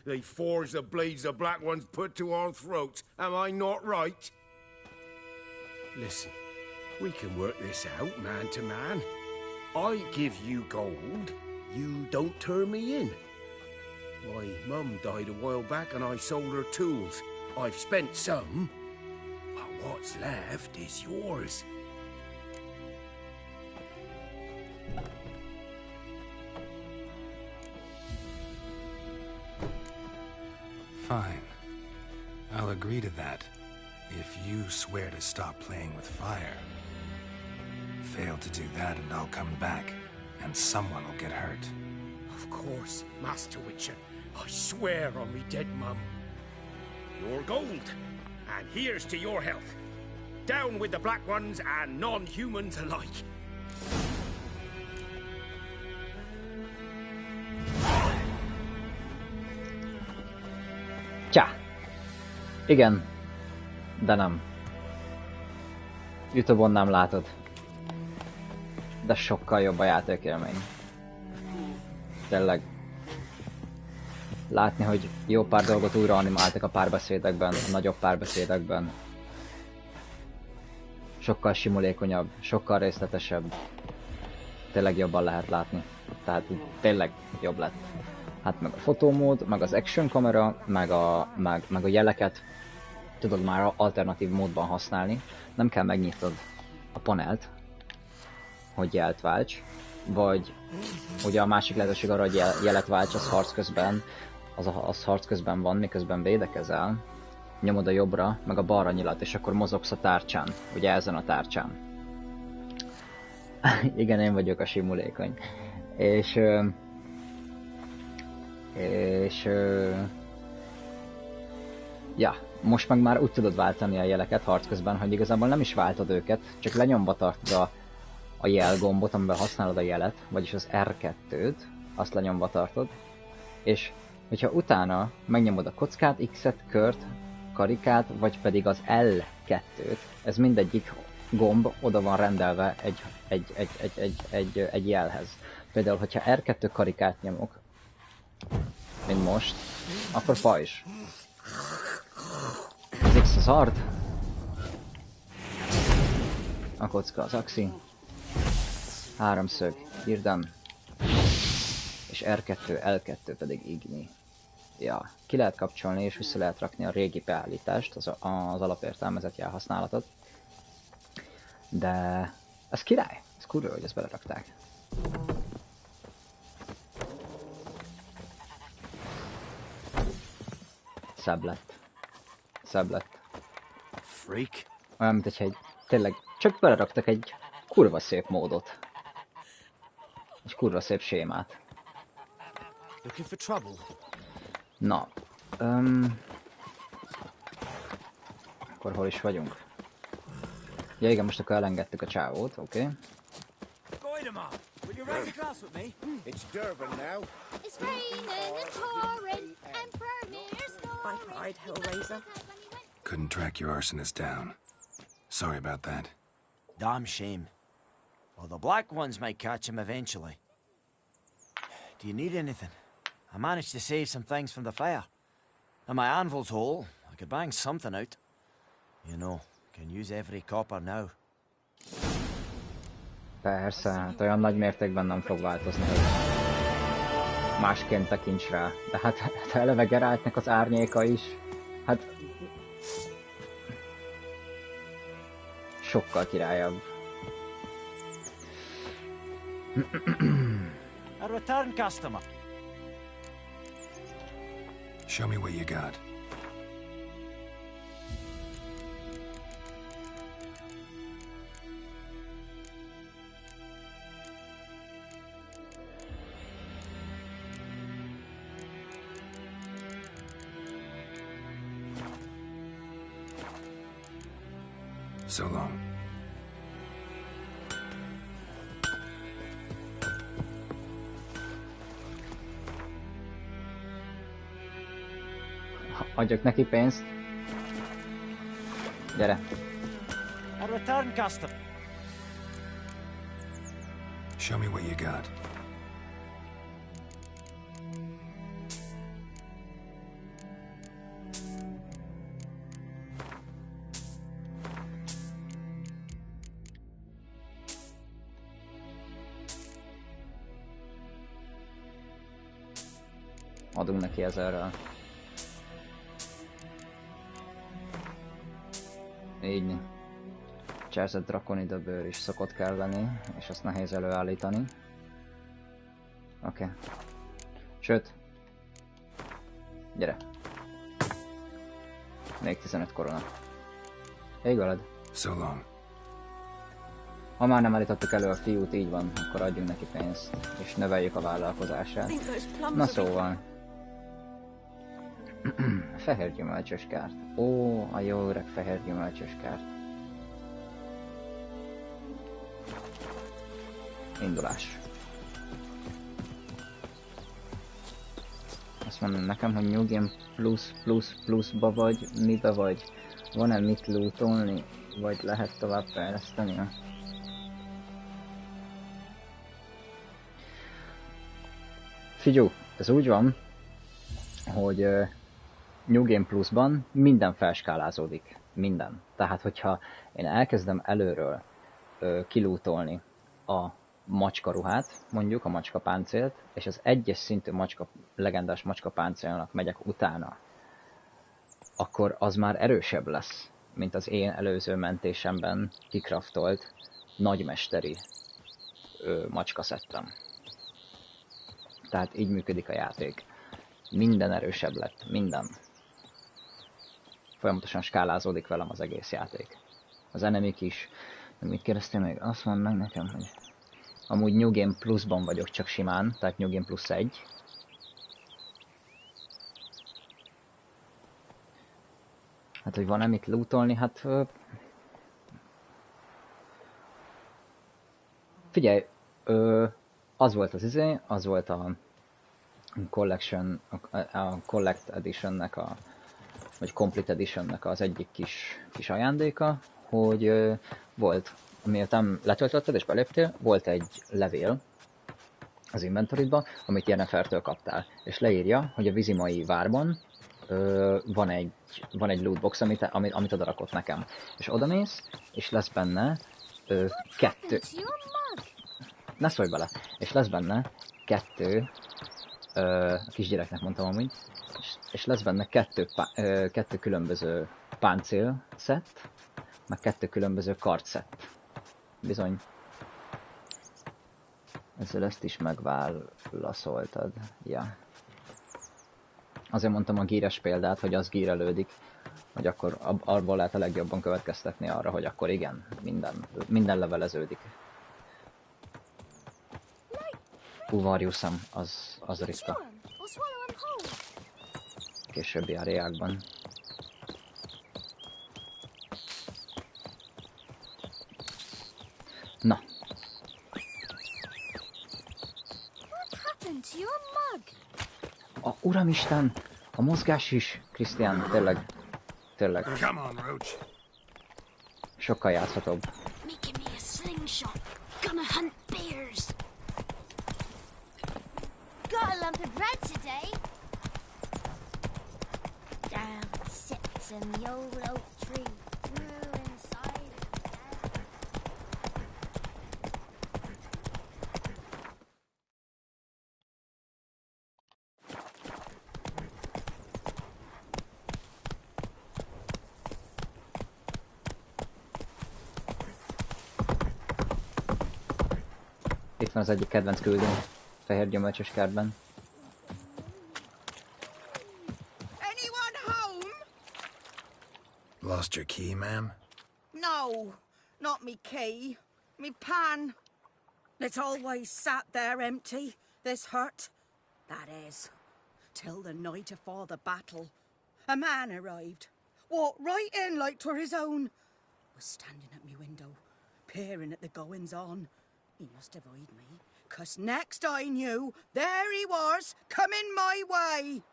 They forge the blades the Black Ones put to our throats, am I not right? Listen, we can work this out, man to man. I give you gold, you don't turn me in. My mum died a while back and I sold her tools. I've spent some, but what's left is yours. Fine. I'll agree to that, if you swear to stop playing with fire. Fail to do that and I'll come back, and someone will get hurt. Of course, Master Witcher. I swear on me dead mum. Your gold, and here's to your health. Down with the Black Ones and non-humans alike. Csá! Igen, de nem. YouTube-on nem látod. De sokkal jobb a játékélmény. Tényleg. Látni, hogy jó pár dolgot újra animáltak a párbeszédekben, a nagyobb párbeszédekben. Sokkal simulékonyabb, sokkal részletesebb. Tényleg jobban lehet látni. Tehát tényleg jobb lett. Hát meg a fotómód, meg az action kamera, meg a jeleket tudod már alternatív módban használni. Nem kell megnyitod a panelt, hogy jelt válts, vagy ugye a másik lehetőség arra, hogy jelet válts, az harc közben, az harc közben van, miközben védekezel, nyomod a jobbra, meg a balra nyilat, és akkor mozogsz a tárcsán, ugye ezen a tárcsán. Igen, én vagyok a simulékony. És ja, most meg már úgy tudod váltani a jeleket harc közben, hogy igazából nem is váltod őket, csak lenyomva tartod a jel gombot, amivel használod a jelet, vagyis az R2-t, azt lenyomva tartod, és hogyha utána megnyomod a kockát, X-et, kört, karikát, vagy pedig az L2-t, ez mindegyik gomb oda van rendelve egy jelhez. Például, hogyha R2 karikát nyomok, mint most, akkor pajzs. Az X az hard, a kocka az axi, háromszög, hirden, és R2, L2 pedig igni. Ja, ki lehet kapcsolni és vissza lehet rakni a régi beállítást, az alapértelmezett jelhasználatot. De ez király, ez kurva, hogy ezt belerakták. Szebb lett. Szebb lett. Freak. Olyan, mint egy tényleg csak beleraktak egy kurva szép módot. Egy kurva szép sémát. Looking for trouble. Na. Akkor hol is vagyunk? Ja igen, most akkor elengedtük a csávót, oké. Will you ride the class with me? It's Durban now. It's raining and pouring and burning snoring. I cried, Hellraiser. Couldn't track your arsonist down. Sorry about that. Damn shame. Well, the Black Ones might catch him eventually. Do you need anything? I managed to save some things from the fire. And my anvil's whole. I could bang something out. You know, can use every copper now. Persze, hát olyan nagy mértékben nem fog változni, hogy másként tekints rá. De hát eleve Geraltnek az árnyéka is, hát sokkal királyabb. A return customer. Show me what you got. So long. adjak neki pénzt. Gyere. A return custom. Show me what you got. Adunk neki 1000-rel. Így. Cserzett drakonida bőr is szokott kelleni, és azt nehéz előállítani. Oké. Sőt. Gyere. Még 15 korona. Ég veled. So long. Ha már nem állítottuk elő a fiút, így van, akkor adjunk neki pénzt, és növeljük a vállalkozását. Na szóval. Fehér gyümölcsös kárt. Ó, a jó öreg fehér gyümölcsös kárt. Indulás. Azt mondom nekem, hogy New Game pluszba vagy, mibe vagy? Van-e mit lootolni? Vagy lehet tovább fejleszteni? Figyelj, ez úgy van, hogy New Game Plus-ban minden felskálázódik. Minden. Tehát, hogyha én elkezdem előről kilútolni a macskaruhát, mondjuk a macskapáncélt, és az egyes szintű legendás macskapáncélnak megyek utána, akkor az már erősebb lesz, mint az én előző mentésemben kikraftolt nagymesteri macskaszettem. Tehát így működik a játék. Minden erősebb lett, minden. Folyamatosan skálázódik velem az egész játék. Az enemik is. Mit kérdeztél még? Azt mondd meg nekem, hogy amúgy New Game Plus-ban vagyok csak simán, tehát New Game Plus 1. Hát, hogy van-e mit lootolni? Hát... Figyelj, az volt az az volt a Collection, a Collect Editionnek, vagy Complete Editionnek az egyik kis ajándéka, hogy volt, miután letöltötted és beléptél, volt egy levél az inventoridba, amit Jennifertől kaptál, és leírja, hogy a Vizimai várban van egy lootbox, amit odarakott nekem. És odamész, és lesz benne 2... Ne szólj bele! És lesz benne 2... a kisgyereknek mondtam amúgy, és lesz benne 2 különböző páncél szett, meg 2 különböző kard szett. Bizony. Ezzel ezt is megválaszoltad. Ja. Azért mondtam a gíres példát, hogy az gírelődik, hogy akkor abból lehet a legjobban következtetni arra, hogy akkor igen, minden leveleződik. Uvariuszem, az ritka. Későbbi áriákban. Na. Uramisten! A mozgás is, Krisztián, tényleg. Sokkal játszhatóbb. Got a lump of bread today. Down sits in the old oak tree, grew inside its head. Itt van az egyik kedvenc küldő. Fehér gyümölcsös kertben. Anyone home? Lost your key, ma'am? No, not me key. Me pan. It's always sat there empty, this hut. That is, till the night afore the battle. A man arrived, walked right in like 'twere his own. Was standing at me window, peering at the goings-on. He must avoid me, 'cause next I knew, there he was, coming my way.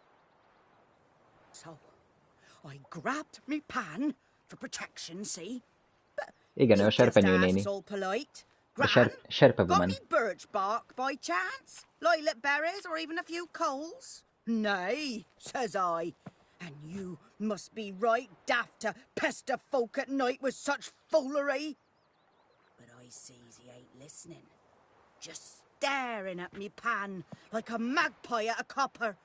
So, I grabbed me pan for protection, see? Igen, ő a serpenyőnéni. All polite. A Sherpa Got woman. me birch bark by chance? Lilac berries or even a few coals? Nay, says I. And you must be right daft to pester folk at night with such foolery. But I sees he ain't listening. Just staring at me pan like a magpie at a copper.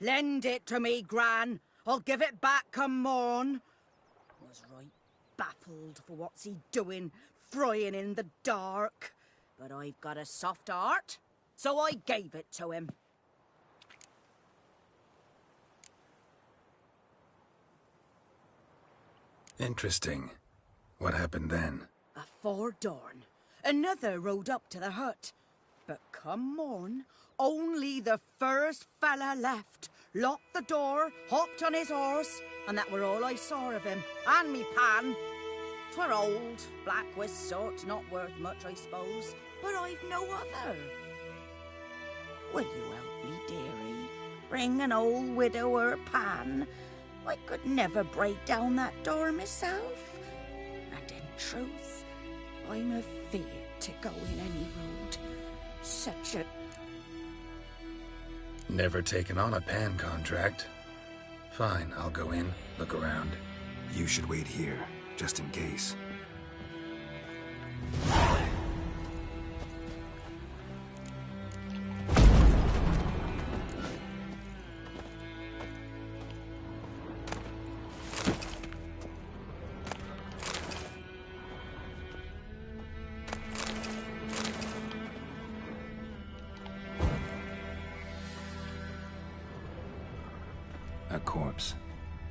Lend it to me, Gran. I'll give it back come morn. Was right baffled for what's he doing, frying in the dark. But I've got a soft heart, so I gave it to him. Interesting. What happened then? Afore dawn, another rode up to the hut. But come morn, only the first fella left. Locked the door, hopped on his horse, and that were all I saw of him. And me pan. 'Twere old, black with sort, not worth much, I suppose. But I've no other. Will you help me, dearie? Bring an old widower pan. I could never break down that door myself. And in truth, I'm afeard to go in any road. Such a... Never taken on a pan contract. Fine, I'll go in, look around. You should wait here, just in case. A corpse.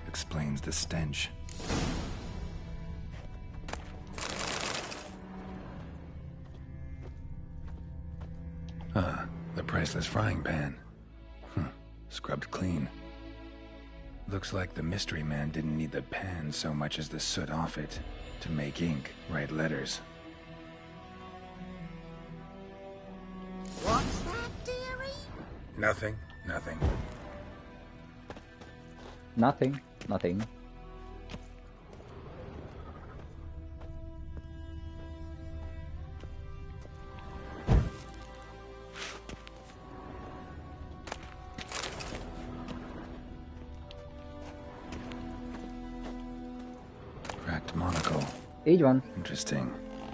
Explains the stench. Ah, the priceless frying pan. Scrubbed clean. Looks like the mystery man didn't need the pan so much as the soot off it to make ink, write letters. What's that, dearie? Nothing, nothing. Nothing, nothing. Cracked monocle. Így van. Interesting.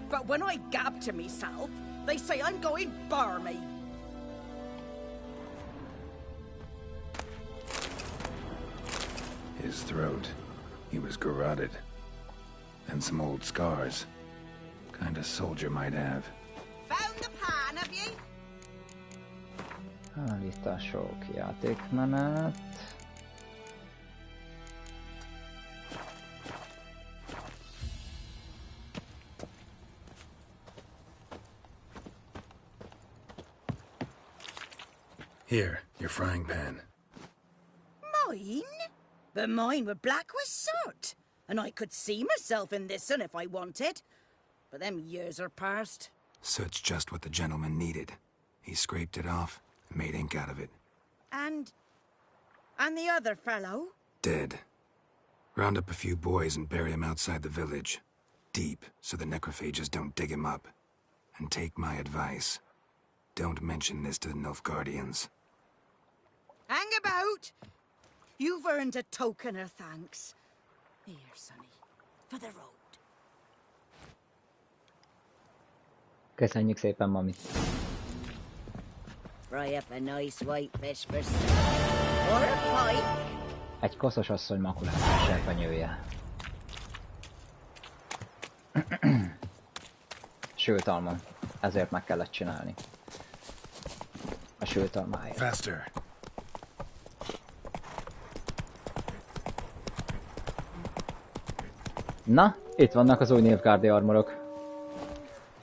But when I gab to myself, they say I'm going barmy. His throat. He was garroted. And some old scars. Kind of soldier might have. Found the pan, have you? Állítások, játékmenet. Here, your frying pan. Mine? But mine were black with soot. And I could see myself in this one if I wanted. But them years are past. Soot's just what the gentleman needed. He scraped it off and made ink out of it. And the other fellow? Dead. Round up a few boys and bury him outside the village. Deep, so the necrophages don't dig him up. And take my advice. Don't mention this to the Nilfgaardians. Hang about! You've earned a token of thanks. Here, sonny, for the road. Köszönjük szépen, mami. Fry up a nice white fish for or a pike. Egy koszos asszony makulátás serpenyője. Sült almon. Ezért meg kellett csinálni. A sült almáért. Faster. Na, itt vannak az új Nilfgaardi armorok.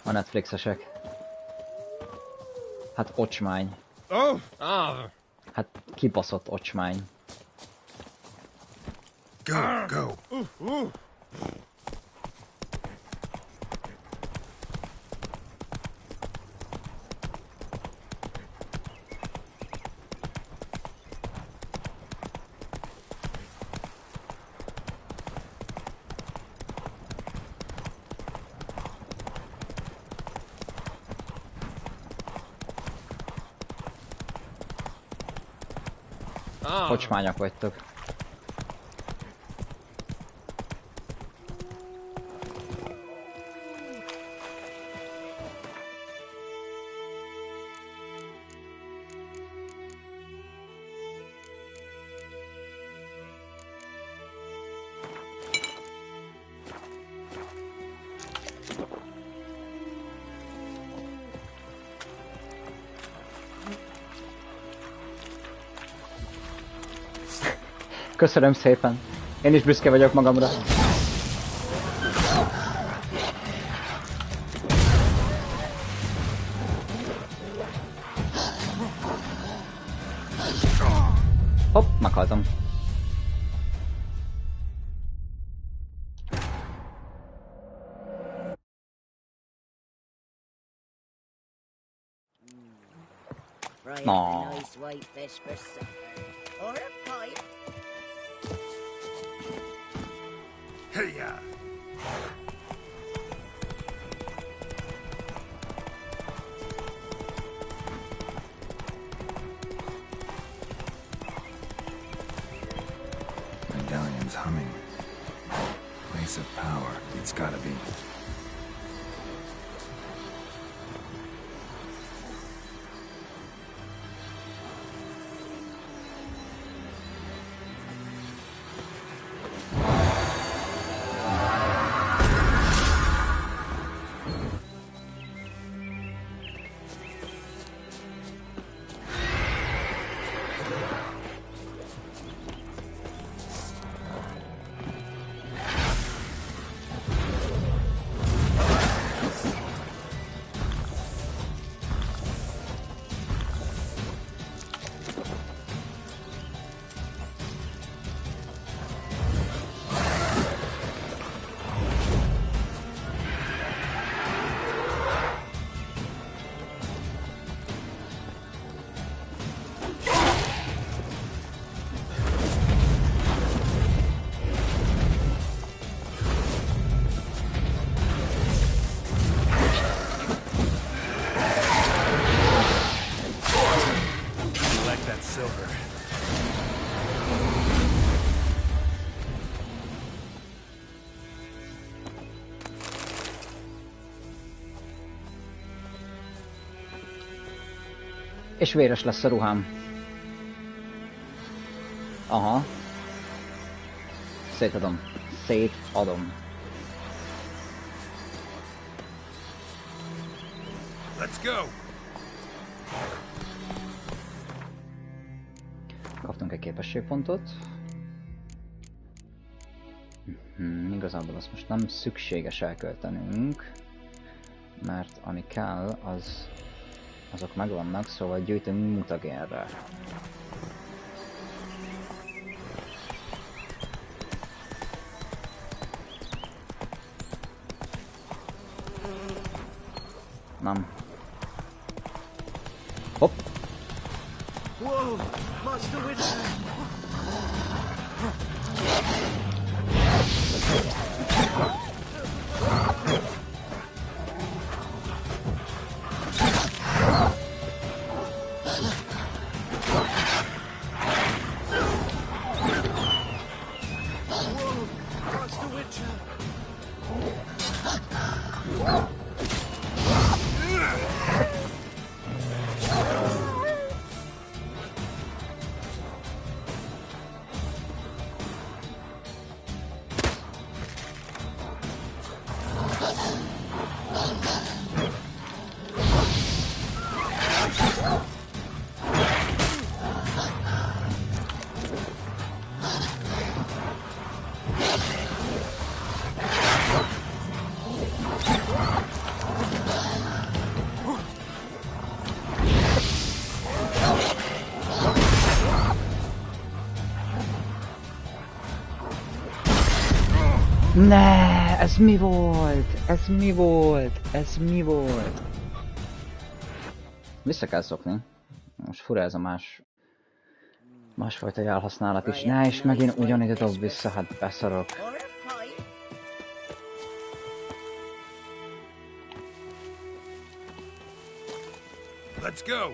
A Netflixesek. Hát ocsmány. Hát kibaszott ocsmány. Go, go. kocsmányak vagytok. Köszönöm szépen. Én is büszke vagyok magamra. Hopp, meghaltam. No. Nice white fish for supper. Or a pipe. Hey-ya! Medallion's humming. Place of power. It's gotta be. És véres lesz a ruhám. Aha. Szétadom. Szétadom. Let's go. Kaptunk egy képességpontot. Igazából azt most nem szükséges elköltenünk, mert ami kell, azok megvannak, szóval gyűjtünk mutagénre. Nem. Hopp! Whoa! Monster Witcher! Ne, ez mi volt? Ez mi volt? Ez mi volt? Vissza kell szokni. Most fura ez a másfajta jelhasználat is. Ne, és megint ugyanide dob vissza, hát beszarok. Let's go.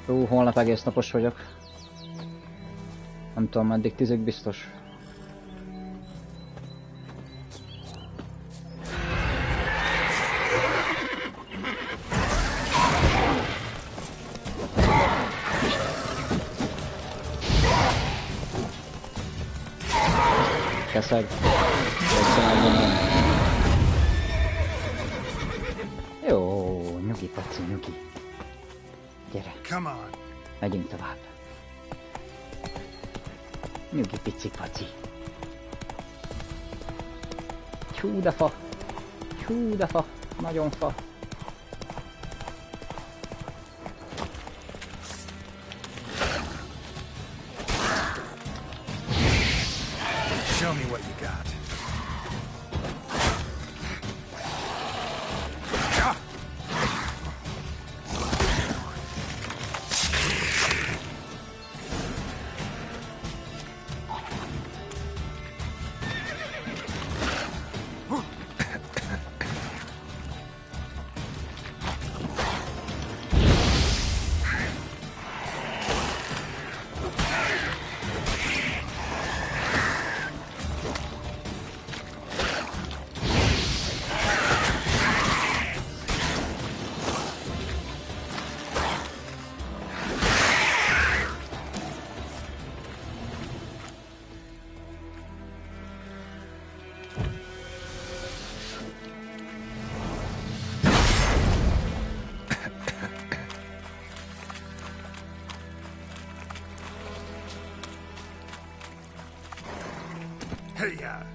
Holnap egész napos vagyok. Nem tudom, meddig 10-ig biztos. Keszeg. Jó, nyugi, paci, nyugi. Gyere. Megyünk tovább. Nyugi, pici, paci. Hú, de fa. Hú, de fa. Nagyon fa. Show me what you got. Hey-ya!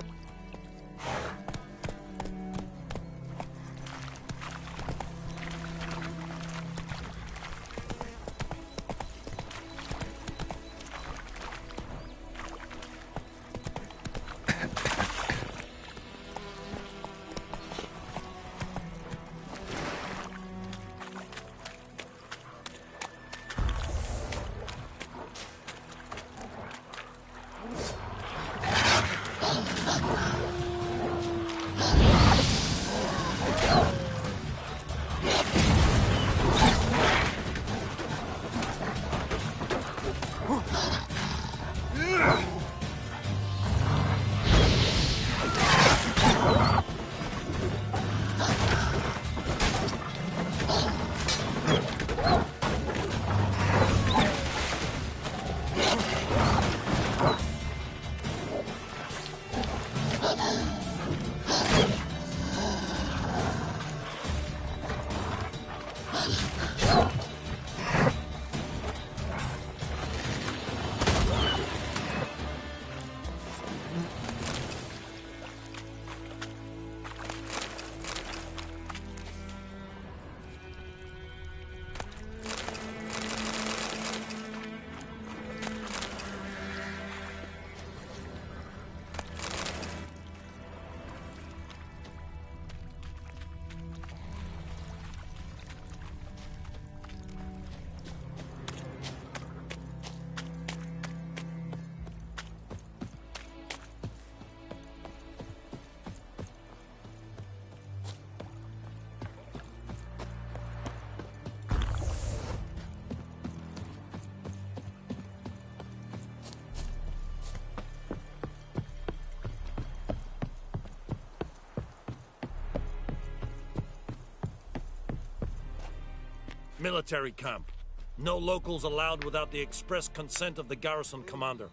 Military camp. No locals allowed without the express consent of the garrison commander.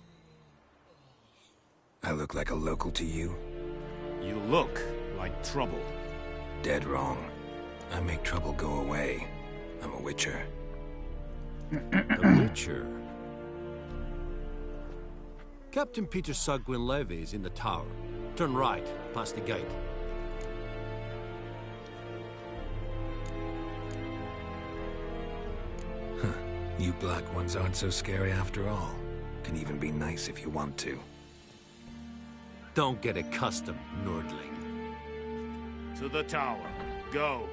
I look like a local to you? You look like trouble. Dead wrong. I make trouble go away. I'm a witcher. A witcher? Captain Peter Sagwin Levy is in the tower. Turn right, past the gate. You black ones aren't so scary after all. Can even be nice if you want to. Don't get accustomed, Nordling. To the tower. Go.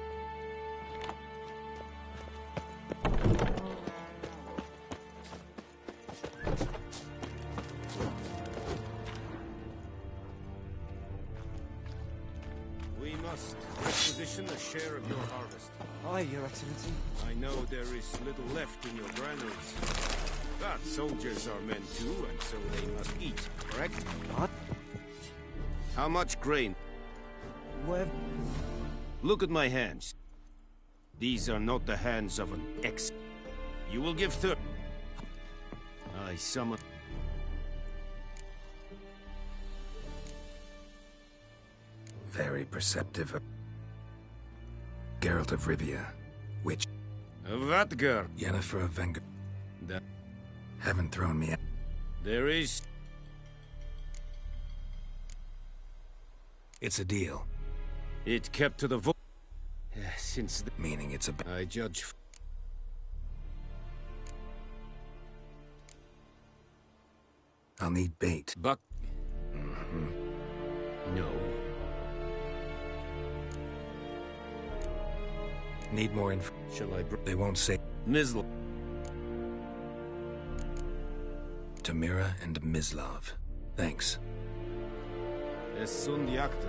We must requisition a share of your harvest. Aye, Your Excellency. I know there is little left in your granaries. But soldiers are men too, and so they must eat, correct? What? How much grain? Well... Look at my hands. These are not the hands of an ex. You will give I summon... Very perceptive. Geralt of Rivia. Witch. Vatgar. Yennefer of Venger. That... Haven't thrown me out. There is... It's a deal. It kept to the since the... Meaning it's a... I judge... I'll need bait. Buck... Mm-hmm. No. Need more info. Shall I... They won't say... Mizl... Tamira and Mislav. Thanks. Es sunt jakten.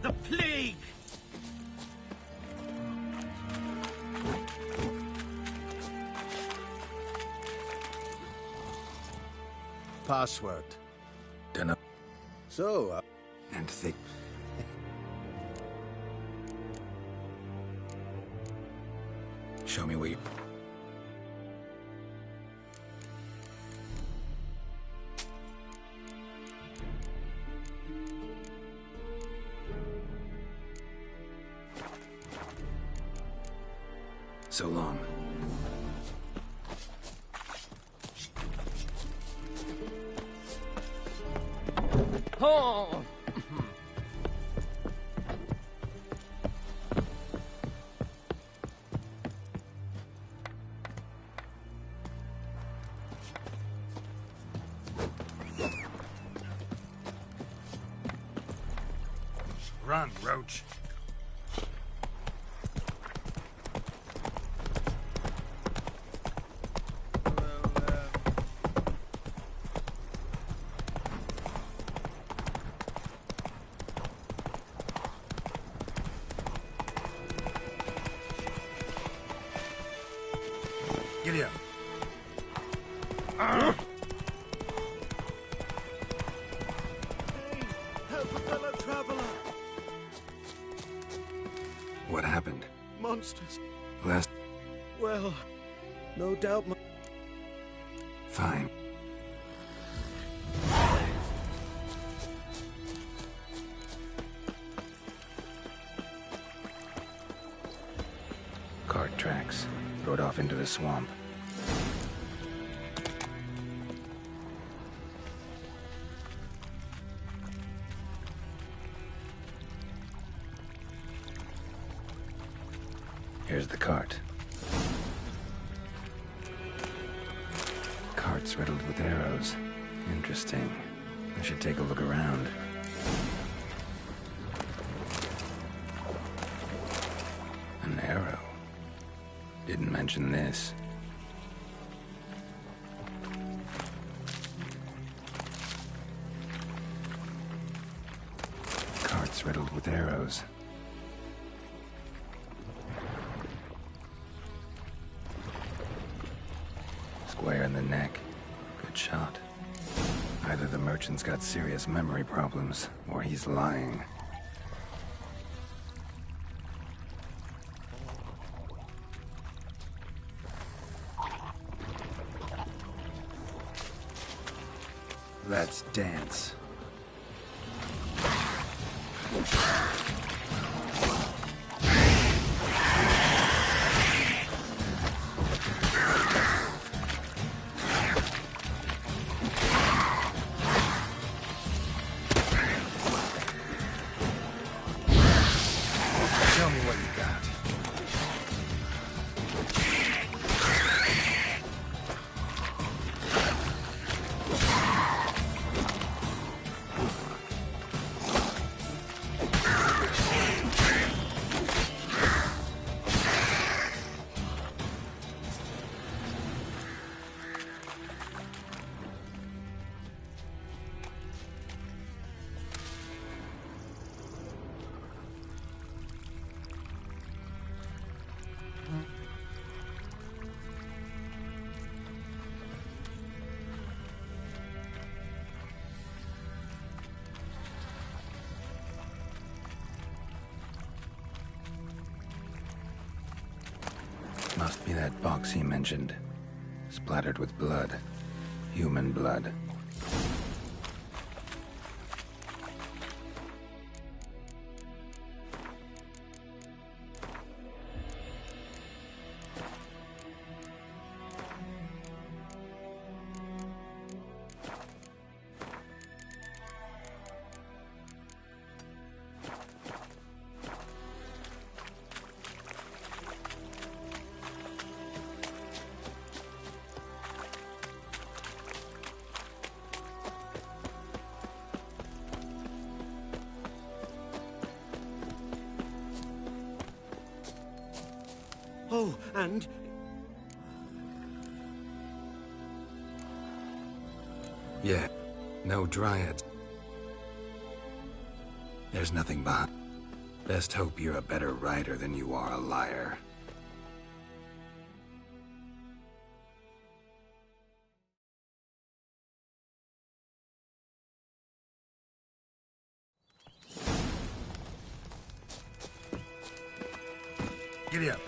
The plague! Password. Dunno. So, And thick. Show me where you... So long. Oh! Run, Roach. Giddy up. Help a fellow traveler! What happened? Monsters. Last... Well, no doubt my... Fine. Cart tracks. Rode off into the swamp. Here's the cart. Cart's riddled with arrows. Interesting. I should take a look around. An arrow. Didn't mention this. Cart's riddled with arrows. Square in the neck. Good shot. Either the merchant's got serious memory problems, or he's lying. Let's dance. Show me what you got. That box he mentioned, splattered with blood. Human blood. Oh, and... Yeah, no dryads. There's nothing behind. Best hope you're a better writer than you are a liar. Giddy up.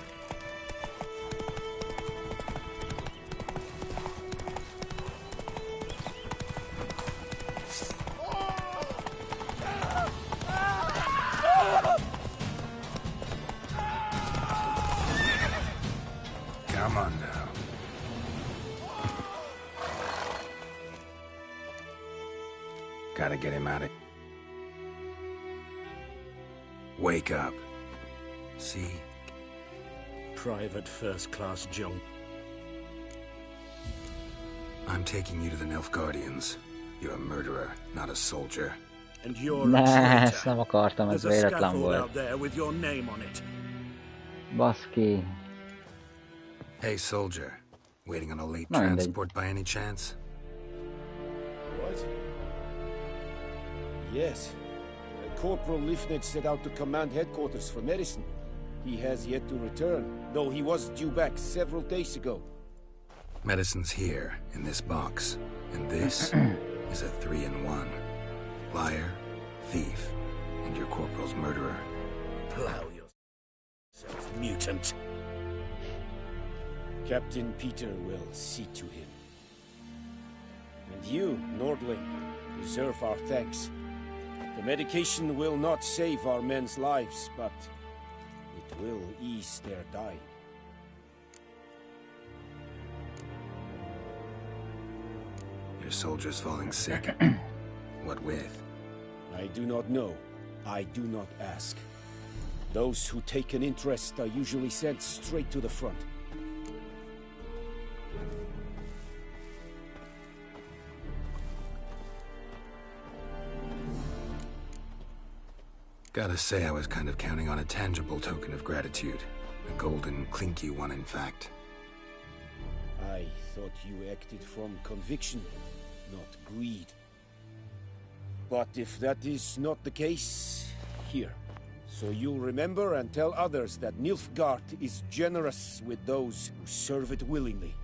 Come on now. Gotta get him out of... Wake up. See? Private first-class junk. I'm taking you to the Nilfgaardians. You're a murderer, not a soldier. And you're Ne, a traitor. ezt nem akartam, ez There's a véletlen scaffold volt. out there with your name on it. Baszki. Hey, soldier. Waiting on a late Na, mindegy. transport by any chance? What? Yes. Corporal Lifnet set out to command headquarters for medicine. He has yet to return, though he was due back several days ago. Medicine's here, in this box. And this is a 3-in-1. Liar, thief, and your corporal's murderer. Plow yourself, mutant. Captain Peter will see to him. And you, Nordling, deserve our thanks. The medication will not save our men's lives, but it will ease their dying. Your soldier's falling sick. What with? I do not know. I do not ask. Those who take an interest are usually sent straight to the front. Gotta say, I was kind of counting on a tangible token of gratitude. A golden, clinky one, in fact. I thought you acted from conviction, not greed. But if that is not the case, here. So you'll remember and tell others that Nilfgaard is generous with those who serve it willingly.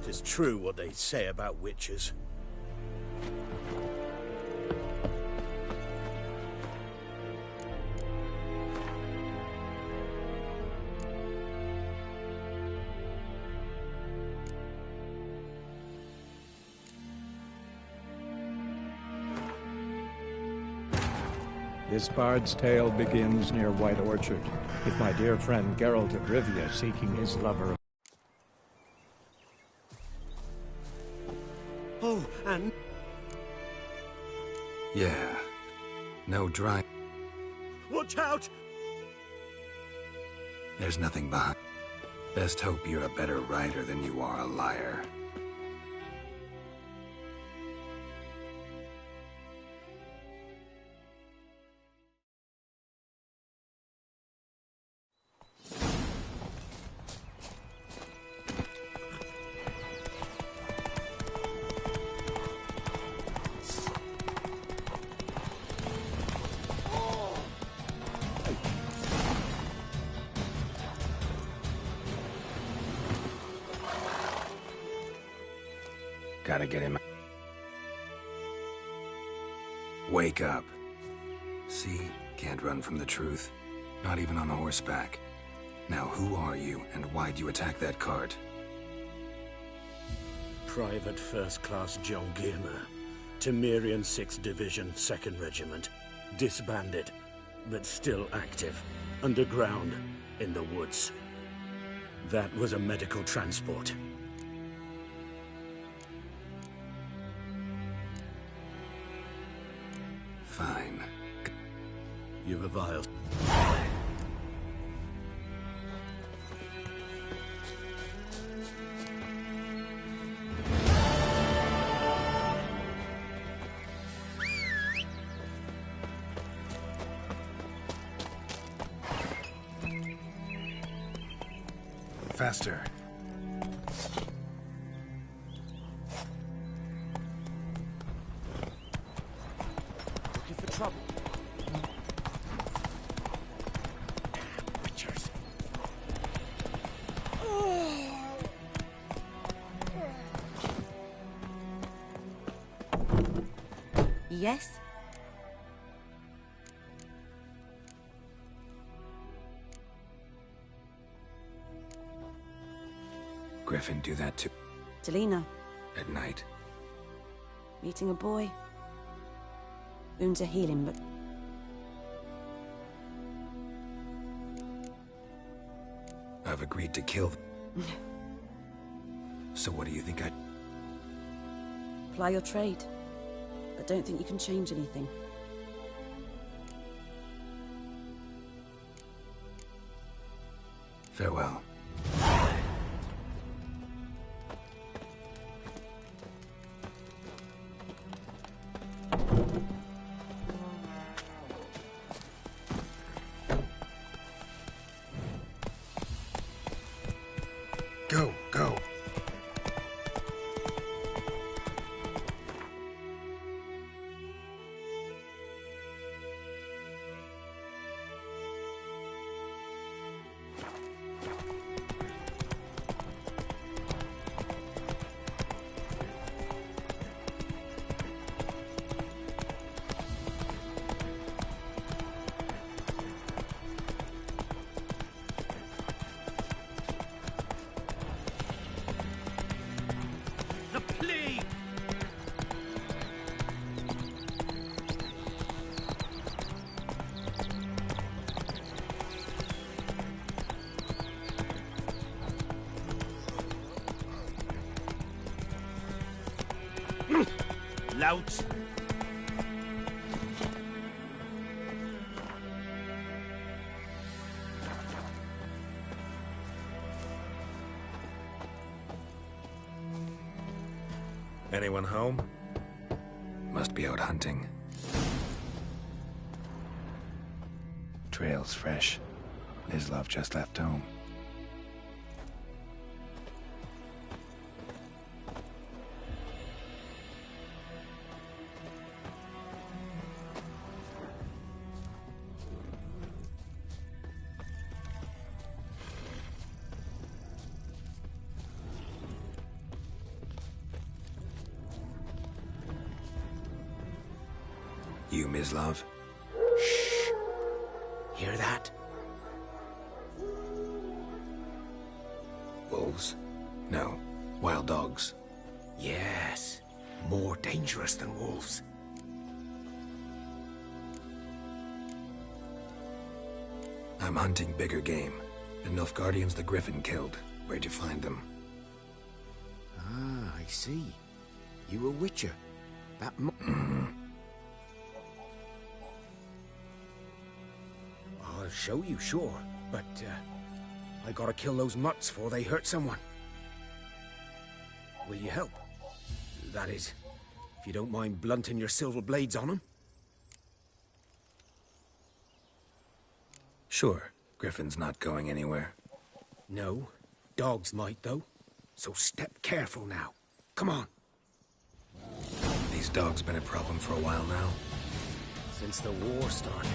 It's true what they say about witches. This bard's tale begins near White Orchard, with my dear friend Geralt of Rivia seeking his lover. Oh, and... Yeah. No dry... Watch out! There's nothing behind. Best hope you're a better writer than you are a liar. Gotta get him. Wake up. See? Can't run from the truth. Not even on horseback. Now who are you, and why'd you attack that cart? Private First Class John Gilmer. Temerian 6th Division, 2nd Regiment. Disbanded, but still active. Underground, in the woods. That was a medical transport. Fine. You've a vial. Faster. Looking for trouble. Witchers. Yes? Griffin do that too. Delina, At night. meeting a boy. Wounds are healing, but I've agreed to kill them. So what do you think I... ply your trade. But don't think you can change anything. Farewell. Go, go. Lout. Anyone home? Must be out hunting. Trail's fresh. Mislav just left home. You, Mislav? Shh. Hear that? Wolves? No. Wild dogs. Yes. More dangerous than wolves. I'm hunting bigger game. The Nilfgaardians the Griffin killed. Where'd you find them? Ah, I see. You a witcher. That I'll show you, sure. But, I gotta kill those mutts before they hurt someone. Will you help? That is, if you don't mind blunting your silver blades on them. Sure. Griffin's not going anywhere. No. Dogs might, though. So step careful now. Come on. These dogs been a problem for a while now. Since the war started.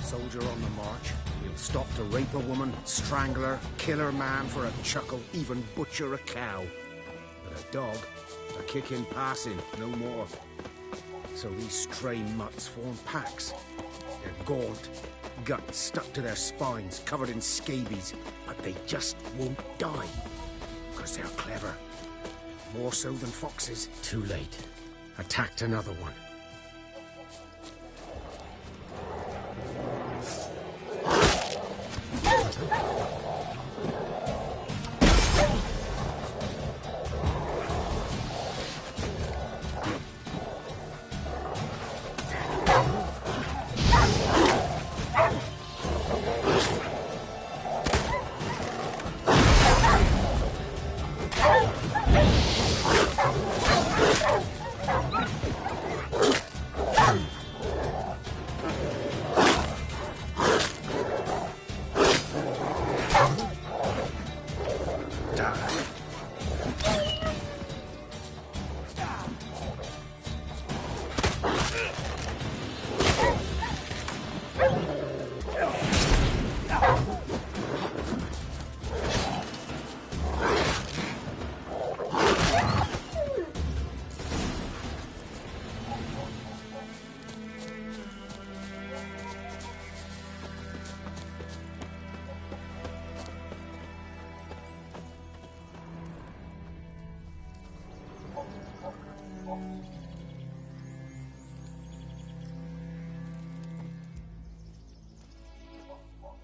Soldier on the march. He'll stop to rape a woman, strangle her, kill her man for a chuckle, even butcher a cow. But a dog, Just a kick in passing, no more. So these stray mutts form packs. They're gaunt, guts stuck to their spines, covered in scabies, but they just won't die. Because they're clever. More so than foxes. Too late. Attacked another one.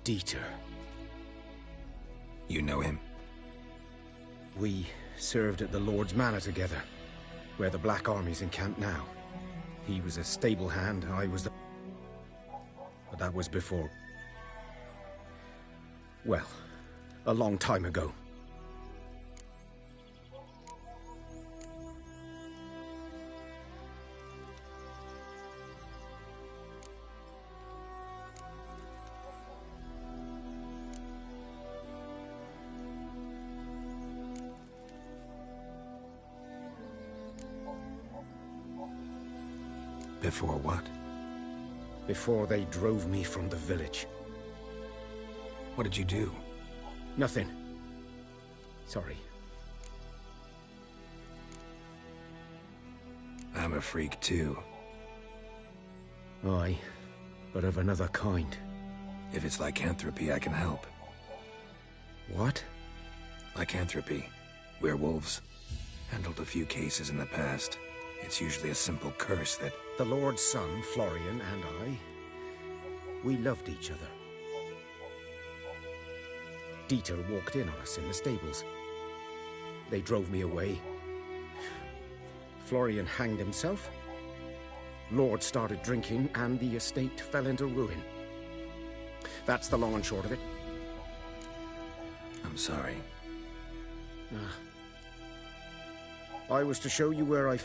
Dieter. You know him? We served at the Lord's Manor together, where the Black Army's encamped now. He was a stable hand, I was the... But that was before... Well, a long time ago. Before what? Before they drove me from the village. What did you do? Nothing. Sorry. I'm a freak too. Aye, but of another kind. If it's lycanthropy, I can help. What? Lycanthropy. Werewolves. Handled a few cases in the past. It's usually a simple curse that... The Lord's son, Florian, and I... We loved each other. Dieter walked in on us in the stables. They drove me away. Florian hanged himself. Lord started drinking, and the estate fell into ruin. That's the long and short of it. I'm sorry. I was to show you where I...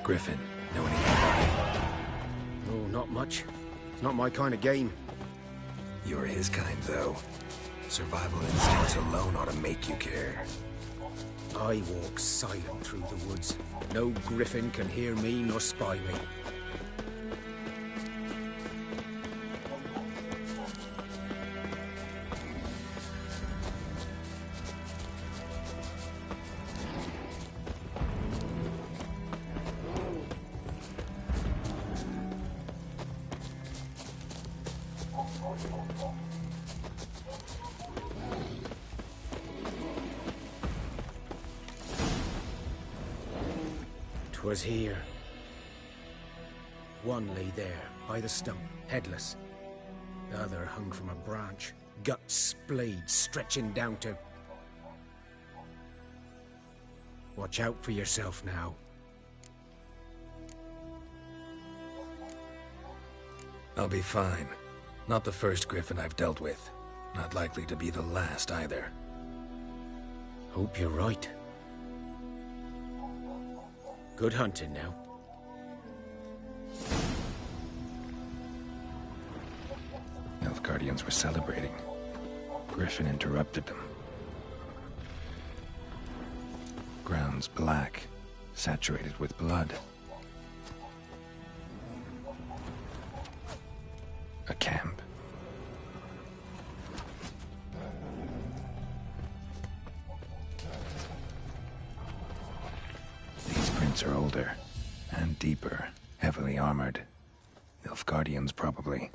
Griffin, know anything about it? Oh, not much. It's not my kind of game. You're his kind, though. Survival instincts alone ought to make you care. I walk silent through the woods. No griffin can hear me nor spy me. Was here. One lay there, by the stump, headless. The other hung from a branch, guts splayed, stretching down to... Watch out for yourself now. I'll be fine. Not the first griffin I've dealt with. Not likely to be the last either. Hope you're right. Good hunting now. Nilfgaardians were celebrating. Griffin interrupted them. Ground's black, saturated with blood. A camp. Heavily armored. Nilfgaardians, probably.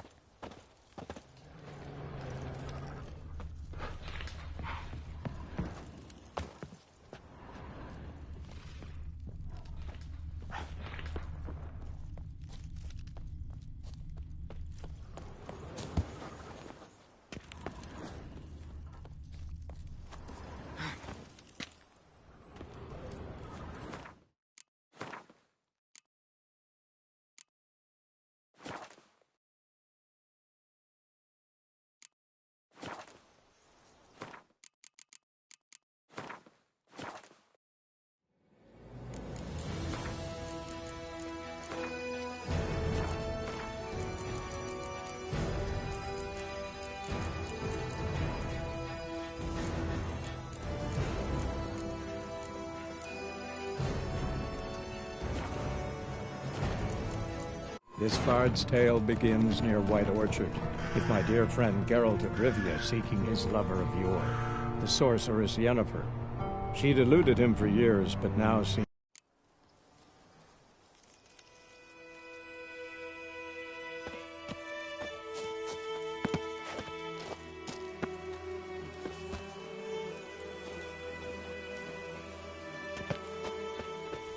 This bard's tale begins near White Orchard, with my dear friend Geralt of Rivia seeking his lover of yore, the sorceress Yennefer. She'd eluded him for years, but now seems...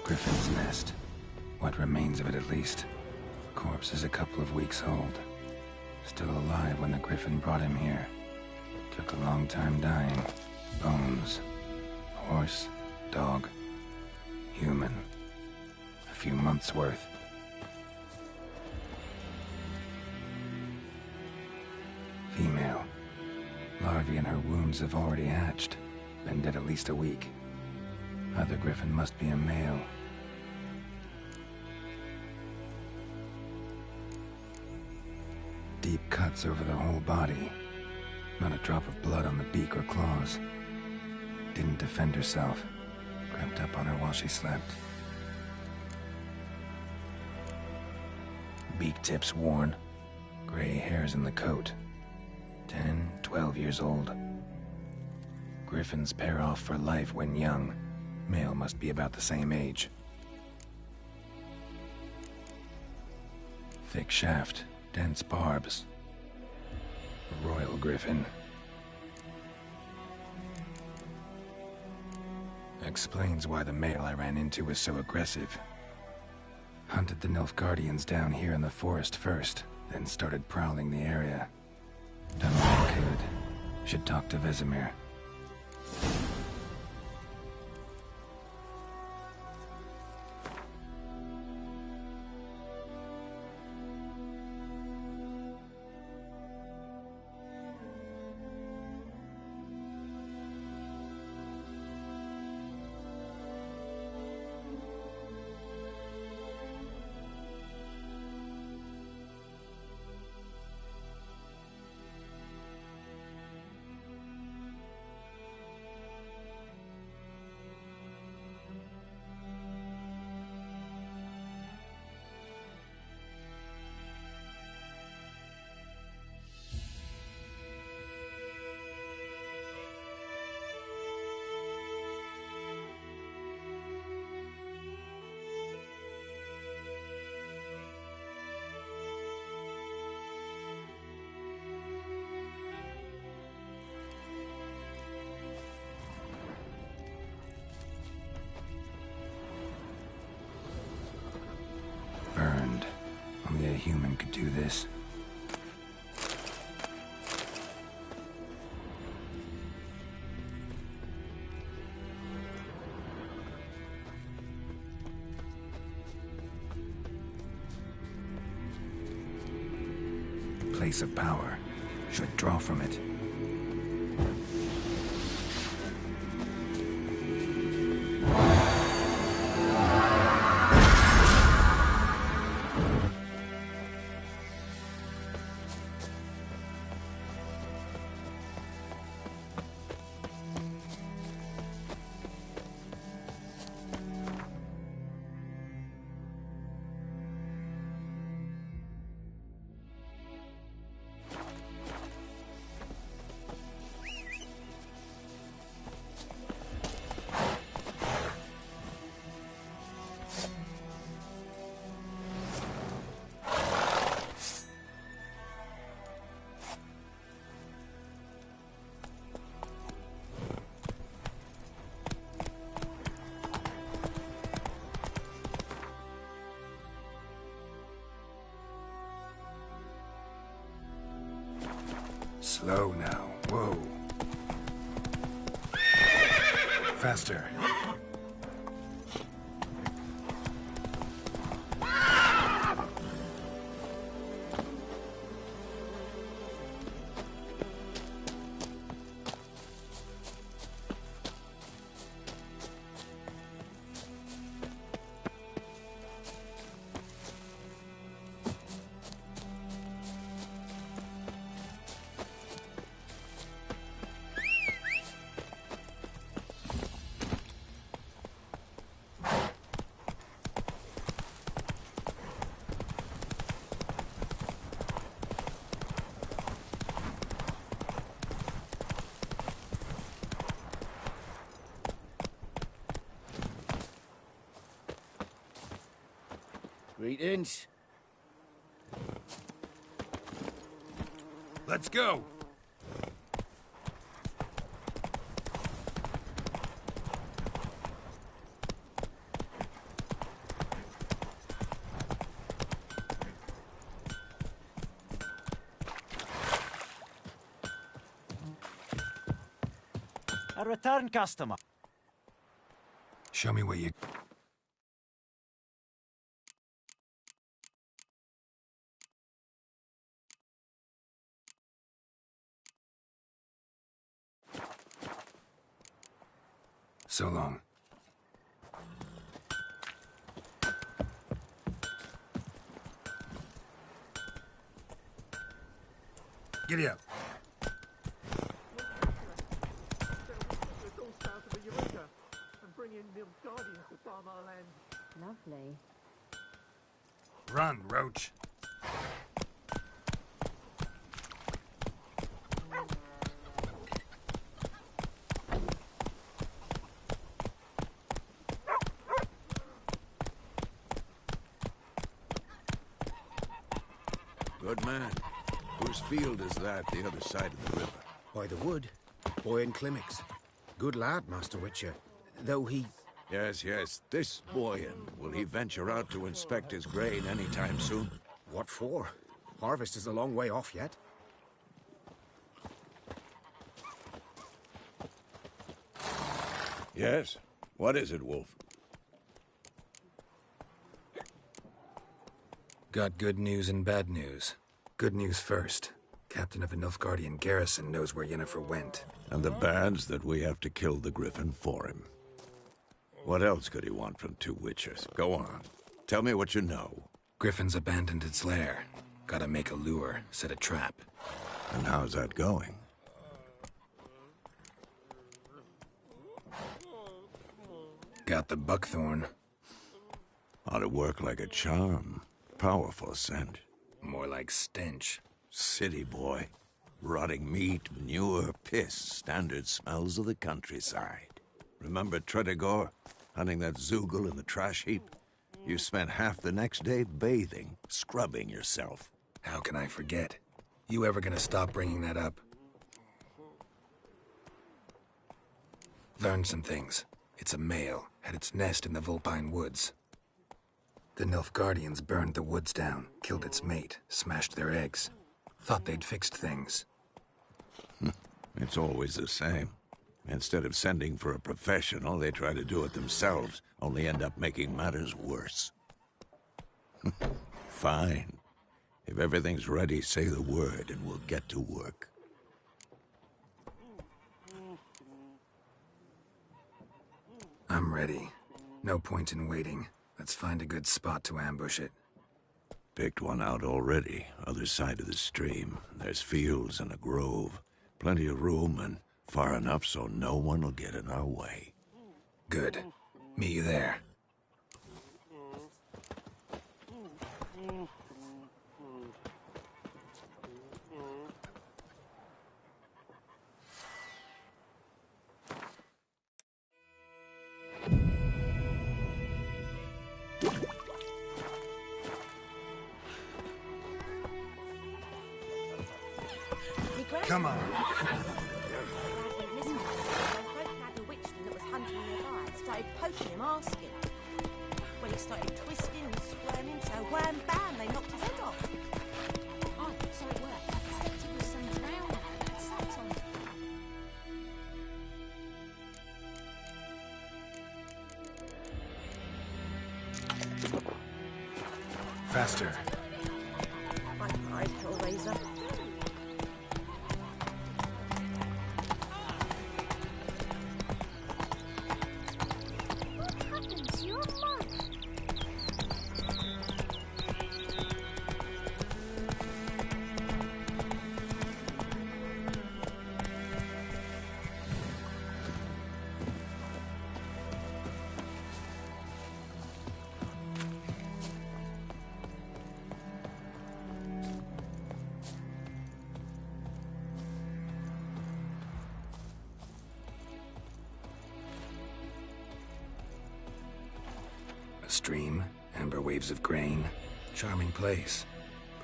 Griffin's nest. What remains of it, at least. Corpse is a couple of weeks old. Still alive when the Griffin brought him here. Took a long time dying. Bones. Horse. Dog. Human. A few months' worth. Female. Larvae in her wounds have already hatched. Been dead at least a week. Other Griffin must be a male. Deep cuts over the whole body. Not a drop of blood on the beak or claws. Didn't defend herself. Crept up on her while she slept. Beak tips worn. Gray hairs in the coat. 10, 12 years old. Griffins pair off for life when young. Male must be about the same age. Thick shaft. Dense barbs. A royal griffin. Explains why the male I ran into was so aggressive. Hunted the Nilfgaardians down here in the forest first, then started prowling the area. Done what I could. Should talk to Vesemir. Burned. Only a human could do this. Place of power. Should draw from it. Slow now. Whoa. Faster. Greetings. Let's go. A return customer. Show me what you... So long. Giddy up. Lovely. Run, Roach. Good man. Whose field is that, the other side of the river? By the wood. Boyan Climmix. Good lad, Master Witcher. Though he... Yes, yes. This Boyan. Will he venture out to inspect his grain anytime soon? What for? Harvest is a long way off yet. Yes? What is it, Wolf? Got good news and bad news. Good news first. Captain of a Nilfgaardian garrison knows where Yennefer went. And the bad's that we have to kill the Griffin for him. What else could he want from two witchers? Go on. Tell me what you know. Griffin's abandoned its lair. Gotta make a lure, set a trap. And how's that going? Got the buckthorn. Ought to work like a charm. Powerful scent. More like stench. City boy. Rotting meat, manure, piss. Standard smells of the countryside. Remember Tredegor? Hunting that Zoogle in the trash heap? You spent half the next day bathing, scrubbing yourself. How can I forget? You ever gonna stop bringing that up? Learned some things. It's a male, had its nest in the Vulpine Woods. The Nilfgaardians burned the woods down, killed its mate, smashed their eggs. Thought they'd fixed things. It's always the same. Instead of sending for a professional, they try to do it themselves, only end up making matters worse. Fine. If everything's ready, say the word and we'll get to work. I'm ready. No point in waiting. Let's find a good spot to ambush it. Picked one out already, other side of the stream. There's fields and a grove. Plenty of room and far enough so no one will get in our way. Good. Meet you there. Come on. Started poking him, asking. Well, he started twisting and squirming, so wham bam, they knocked his head off. Oh, so it worked. I suspect it was some drowned. faster. My pride, Hellraiser. What happened to your mug? A stream, amber waves of grain. Charming place.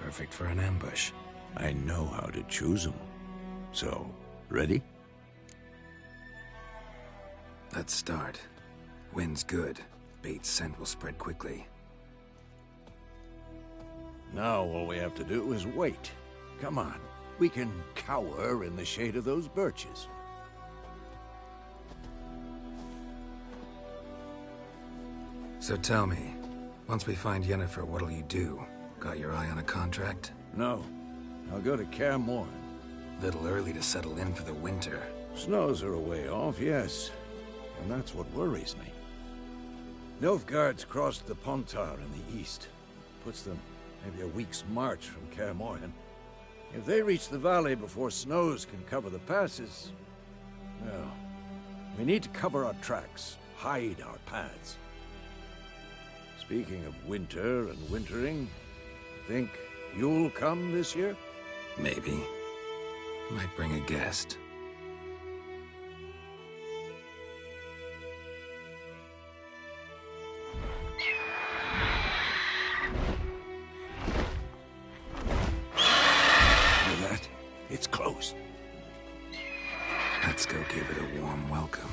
Perfect for an ambush. I know how to choose them. So, ready? Let's start. Wind's good. Bait's scent will spread quickly. Now all we have to do is wait. Come on. We can cower in the shade of those birches. So tell me, once we find Yennefer, what'll you do? Got your eye on a contract? No. I'll go to Kaer Morhen. Little early to settle in for the winter. Snows are a way off, yes. And that's what worries me. Nilfgaard's crossed the Pontar in the east. Puts them maybe a week's march from Kaer Morhen. If they reach the valley before snows can cover the passes... well, we need to cover our tracks, hide our paths. Speaking of winter and wintering, think you'll come this year? Maybe. Might bring a guest. Hear that? It's close. Let's go give it a warm welcome.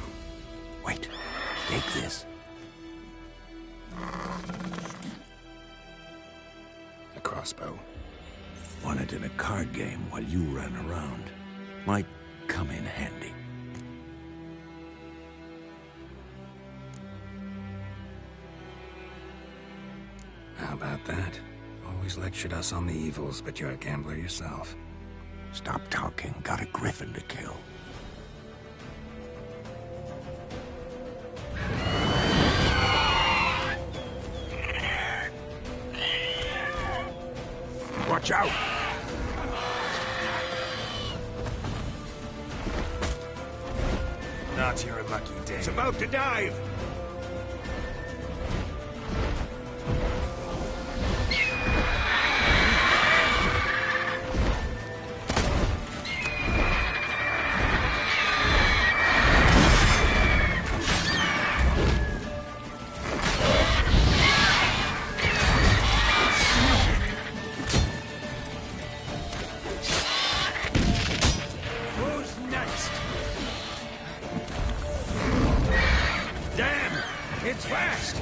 Wait. Take this. A crossbow. Won it in a card game while you ran around. Might come in handy. How about that? Always lectured us on the evils, but you're a gambler yourself. Stop talking. Got a griffin to kill. Watch out! Not your lucky day. It's about to dive! It's fast!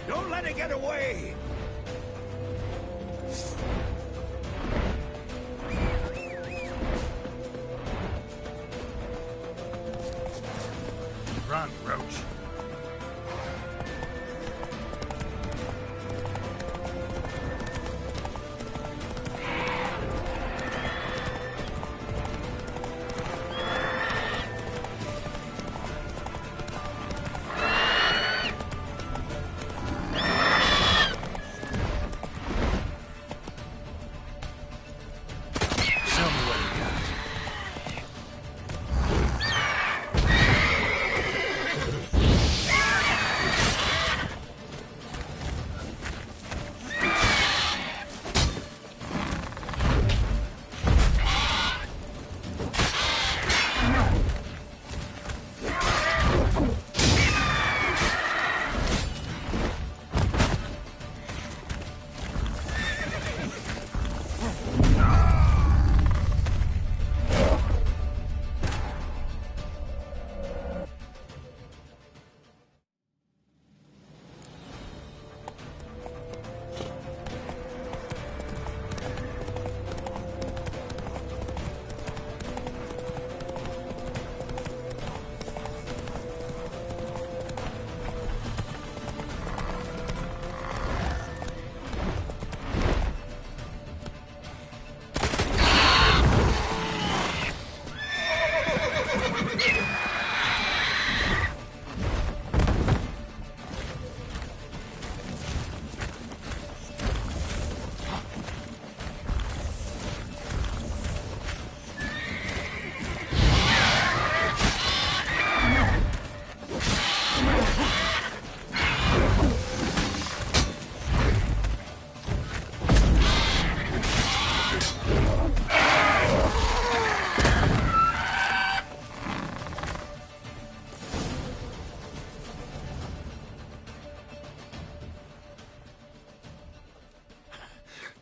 Don't let it get away! Run, Roach.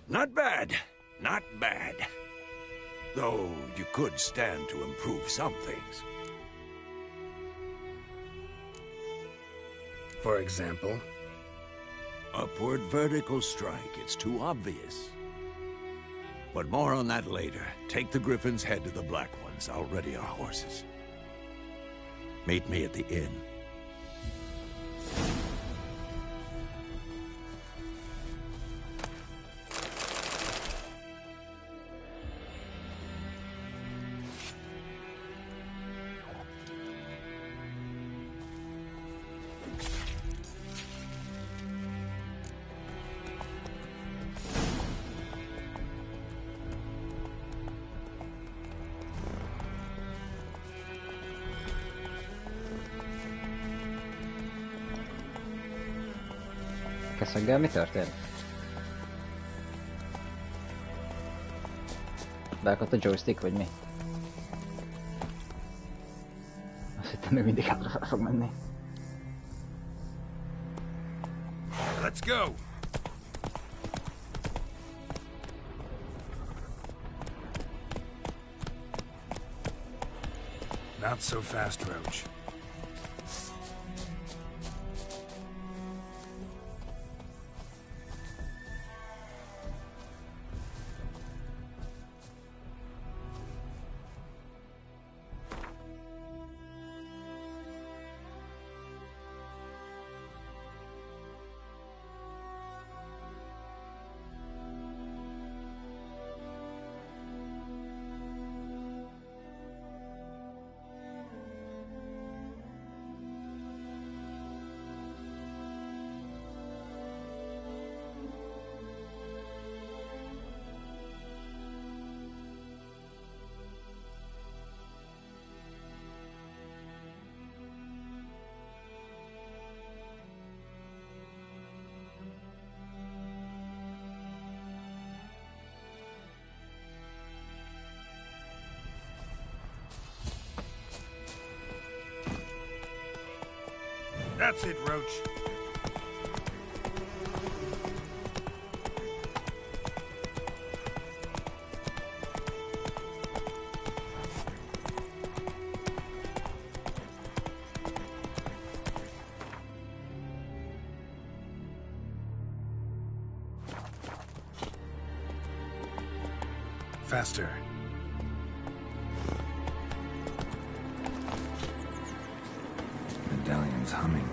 Not bad. Not bad. Though you could stand to improve some things. For example? Upward vertical strike. It's too obvious. But more on that later. Take the Griffin's head to the Black Ones. I'll ready our horses. Meet me at the inn. Keszeggel mi történt? Beakadt a joystick, vagy mi? Azt hittem, még mindig hátra fog menni. Let's go! Not so fast, Roach. That's it, Roach. Faster. Medallion's humming.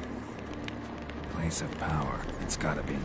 Place of power. It's gotta be.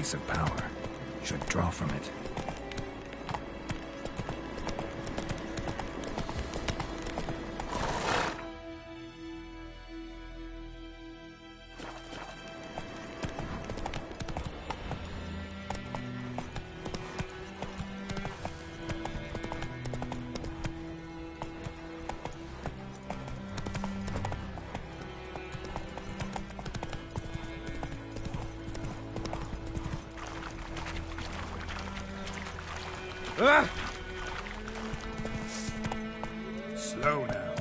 place of power. Should draw from it. Ah! Slow now.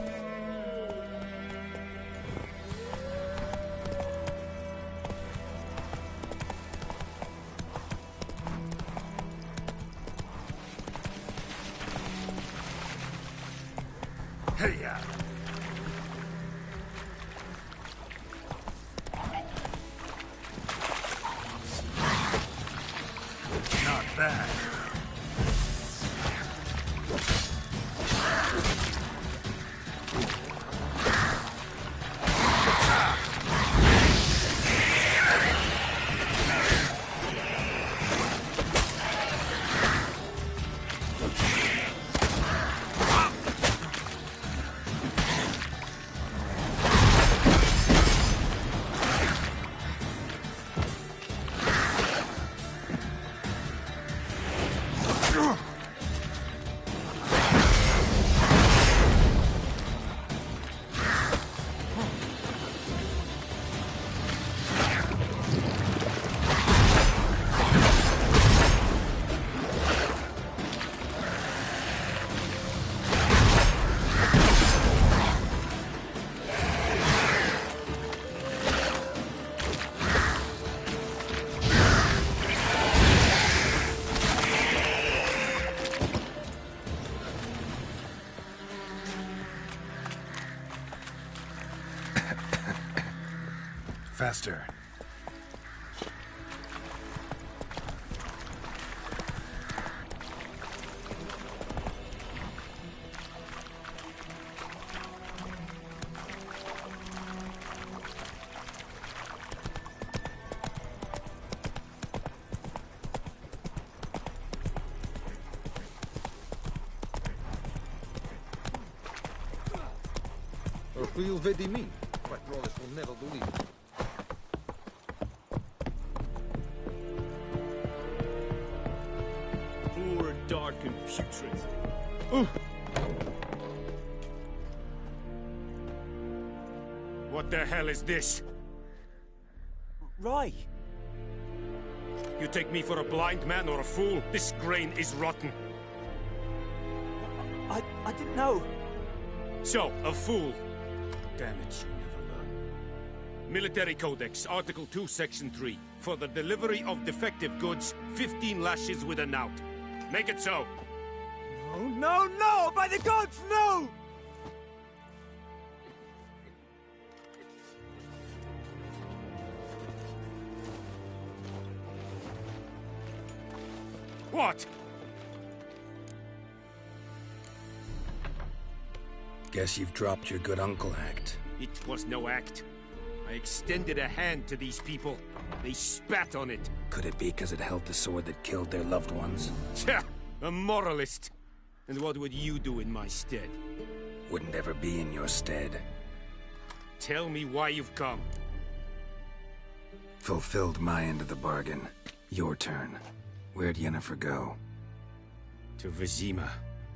Hey-ya! Not bad. Faster. Orgulho vê de mim. Patrolas will never believe it. Poor, dark, and putrid. What the hell is this? Rye! You take me for a blind man or a fool? This grain is rotten. I didn't know. So, a fool. Damn it, you never learn. Military Codex, Article 2, Section 3. For the delivery of defective goods, 15 lashes with a knout. Make it so. No, no, no! By the gods, no! What? Guess you've dropped your good uncle act. It was no act. I extended a hand to these people. They spat on it. Could it be because it held the sword that killed their loved ones? Tja, a moralist. And what would you do in my stead? Wouldn't ever be in your stead. Tell me why you've come. Fulfilled my end of the bargain. Your turn. Where'd Yennefer go? To Vizima.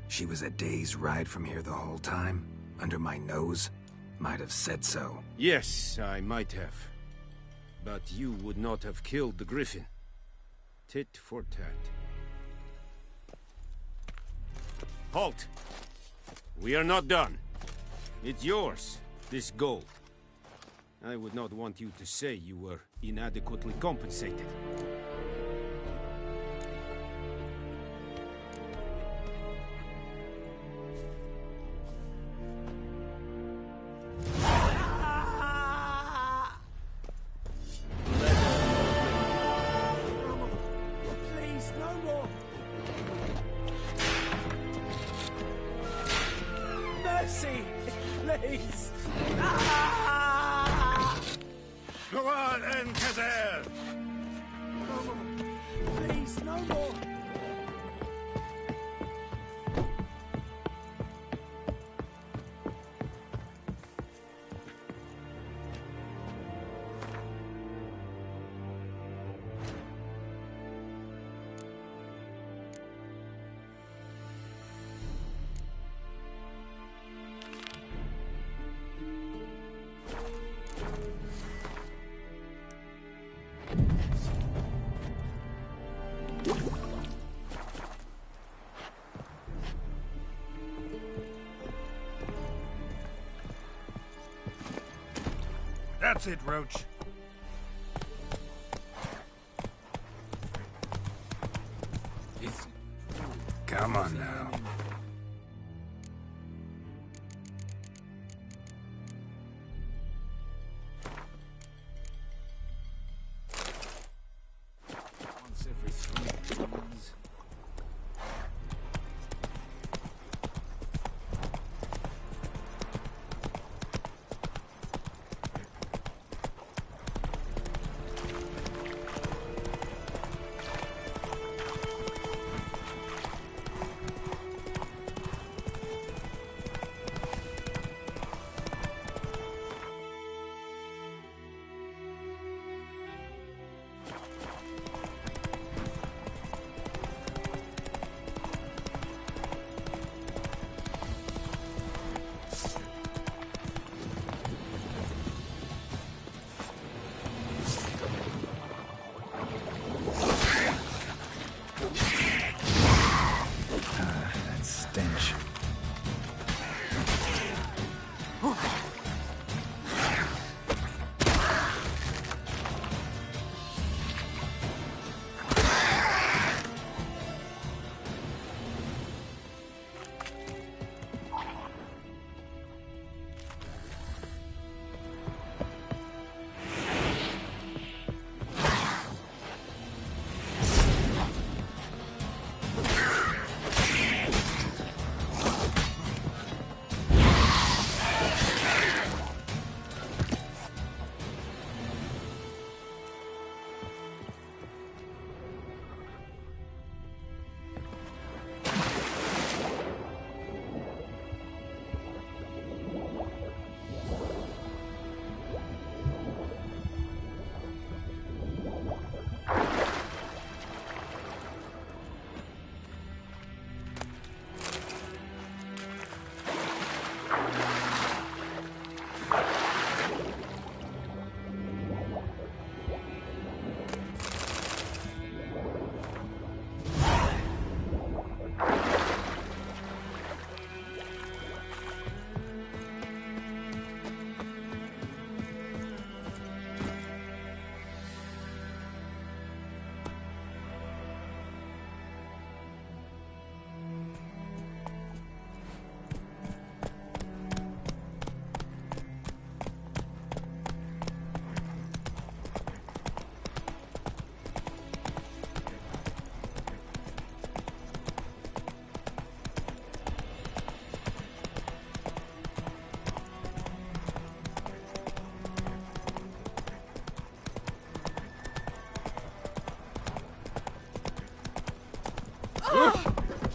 She was a day's ride from here the whole time? Under my nose? Might have said so. Yes, I might have. But you would not have killed the griffin. Tit for tat. Halt! We are not done. It's yours, this gold. I would not want you to say you were inadequately compensated. Please, no more! Mercy! Please! Go on, Enkazer! It's no more. That's it, Roach. Come on now. Once every 3 days. That stench.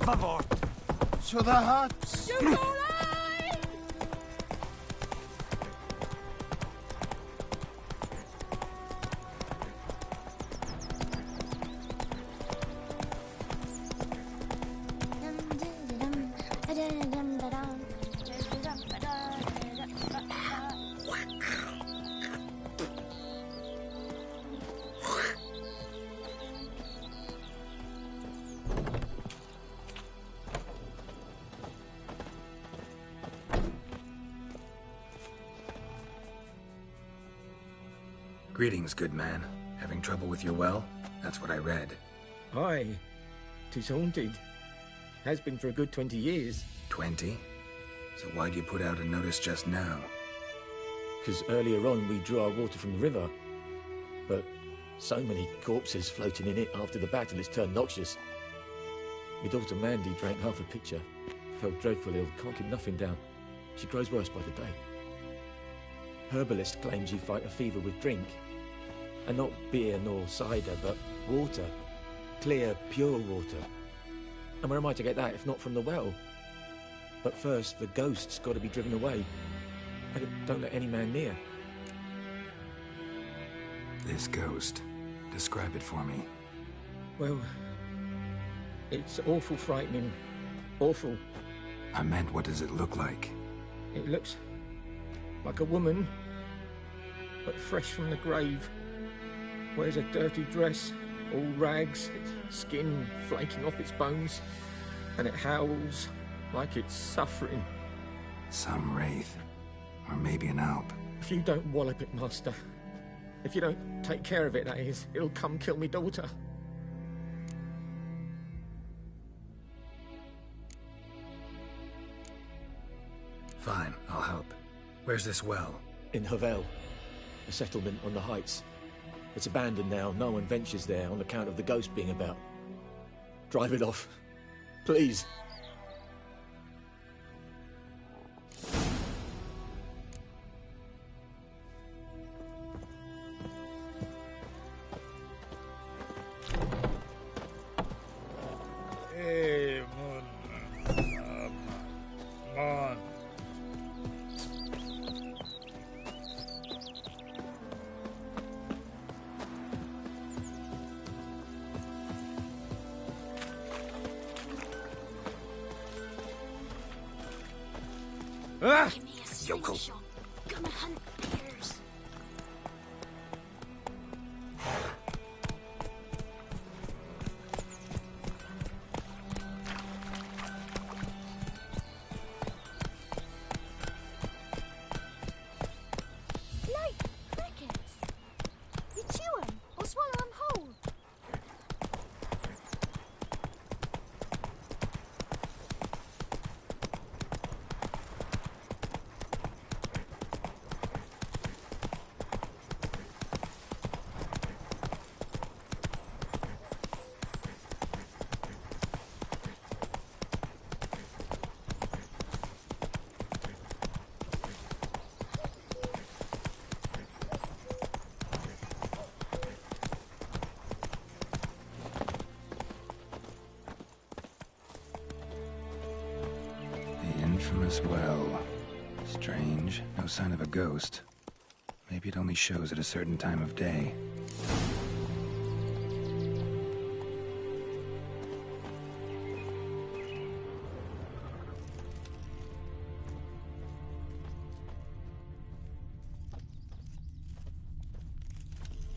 Favor. To the huts! Shoot all right! Greetings, good man. Having trouble with your well? That's what I read. Aye. 'Tis haunted. Has been for a good 20 years. 20? So why'd you put out a notice just now? 'Cause earlier on we drew our water from the river. But so many corpses floating in it after the battle it's turned noxious. My daughter Mandy drank half a pitcher. Felt dreadful ill, can't keep nothing down. She grows worse by the day. Herbalist claims you fight a fever with drink. And not beer nor cider, but water. clear, pure water. And where am I to get that if not from the well? But first, the ghost's got to be driven away. Don't let any man near. This ghost. Describe it for me. Well, it's awful frightening. Awful. I meant, what does it look like? It looks like a woman, but fresh from the grave. Wears a dirty dress, all rags, its skin flaking off its bones, and it howls like it's suffering. Some wraith. Or maybe an alp. If you don't wallop it, Master, if you don't take care of it, that is, it'll come kill me daughter. Fine, I'll help. Where's this well? In Havel, a settlement on the heights. It's abandoned now. No one ventures there on account of the ghost being about. Drive it off. Please. Hey, man. Ah! Give me a Yokel. slingshot. Gonna hunt bears. Light crickets. You chew 'em or swallow 'em whole. The infamous well. Strange. No sign of a ghost. Maybe it only shows at a certain time of day.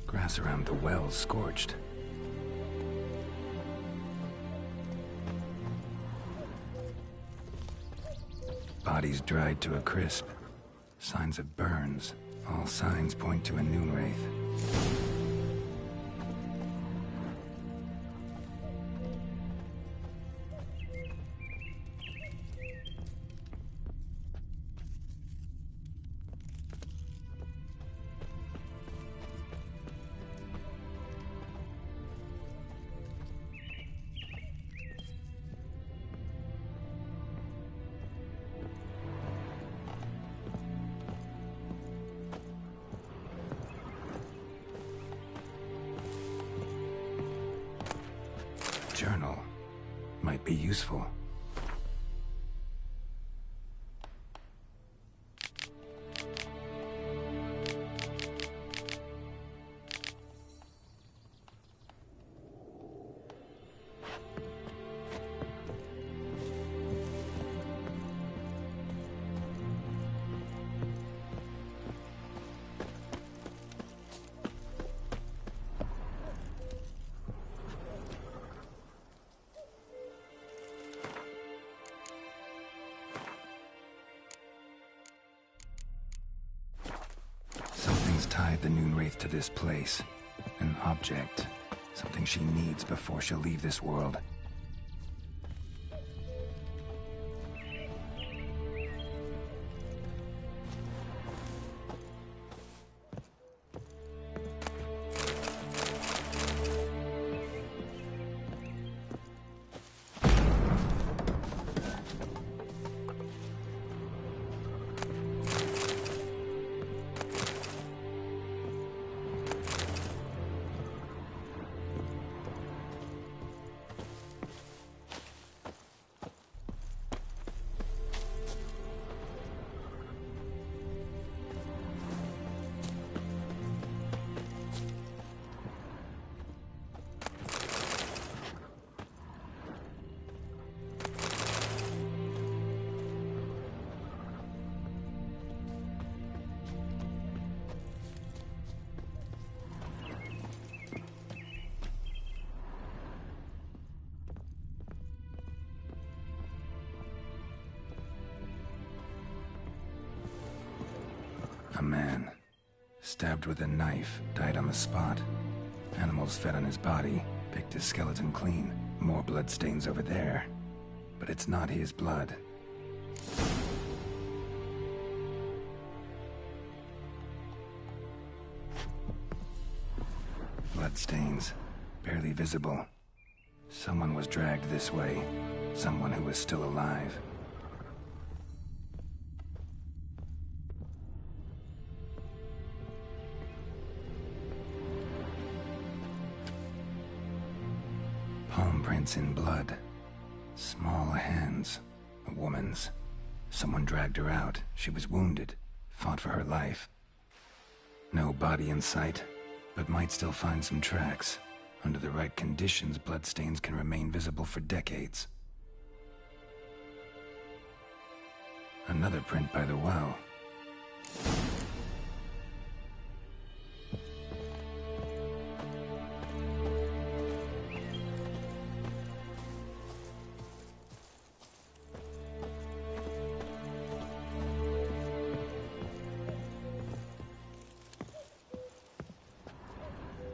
Grass around the well scorched. Bodies dried to a crisp. Signs of burns. All signs point to a noon wraith. Journal might be useful. Something's tied the Noon Wraith to this place. An object. Something she needs before she'll leave this world. A man, stabbed with a knife, died on the spot. Animals fed on his body, picked his skeleton clean. More bloodstains over there. But it's not his blood. Bloodstains, barely visible. Someone was dragged this way. Someone who was still alive. Palm prints in blood. Small hands. A woman's. Someone dragged her out. She was wounded. Fought for her life. No body in sight, but might still find some tracks. Under the right conditions, bloodstains can remain visible for decades. Another print by the well.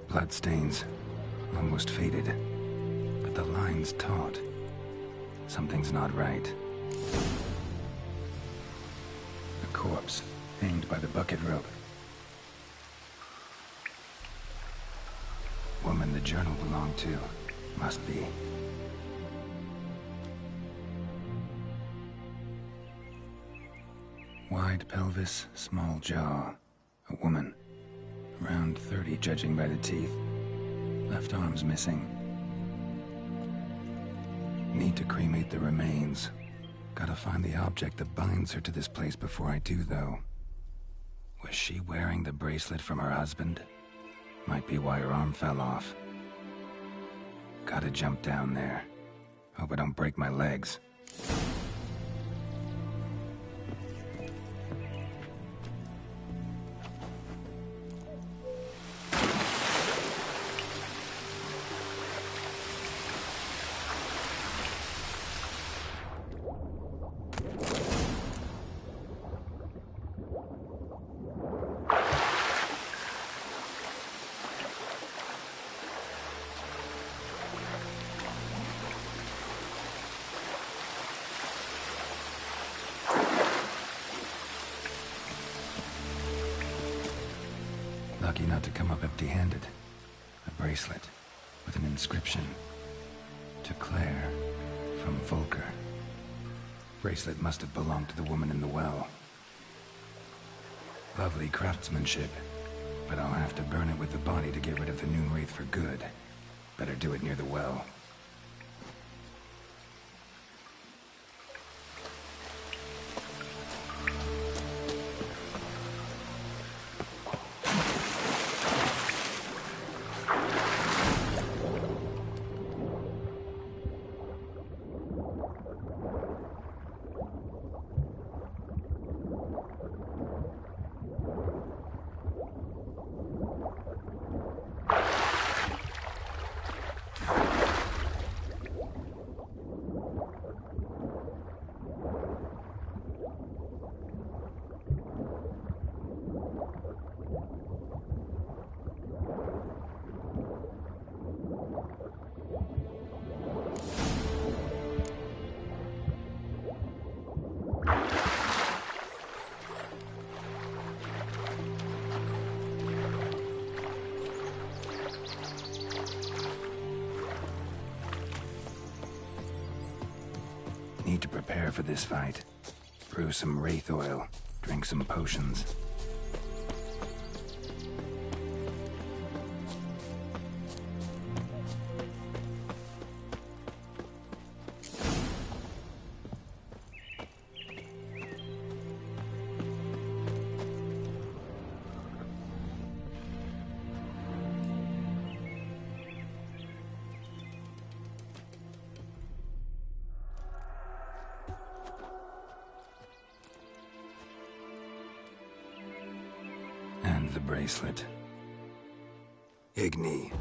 Bloodstains, almost faded, but the line's taut. Something's not right. A corpse, hanged by the bucket rope. Woman the journal belonged to, must be. Wide pelvis, small jaw. A woman. Around 30, judging by the teeth. Left arm's missing. Need to cremate the remains. Gotta find the object that binds her to this place before I do, though. Was she wearing the bracelet from her husband? Might be why her arm fell off. Gotta jump down there. Hope I don't break my legs. Lucky not to come up empty-handed. A bracelet with an inscription. To Claire, from Volker. Bracelet must have belonged to the woman in the well. Lovely craftsmanship, but I'll have to burn it with the body to get rid of the Noon Wraith for good. Better do it near the well. Need to prepare for this fight. Brew some wraith oil, drink some potions. The bracelet. Igni.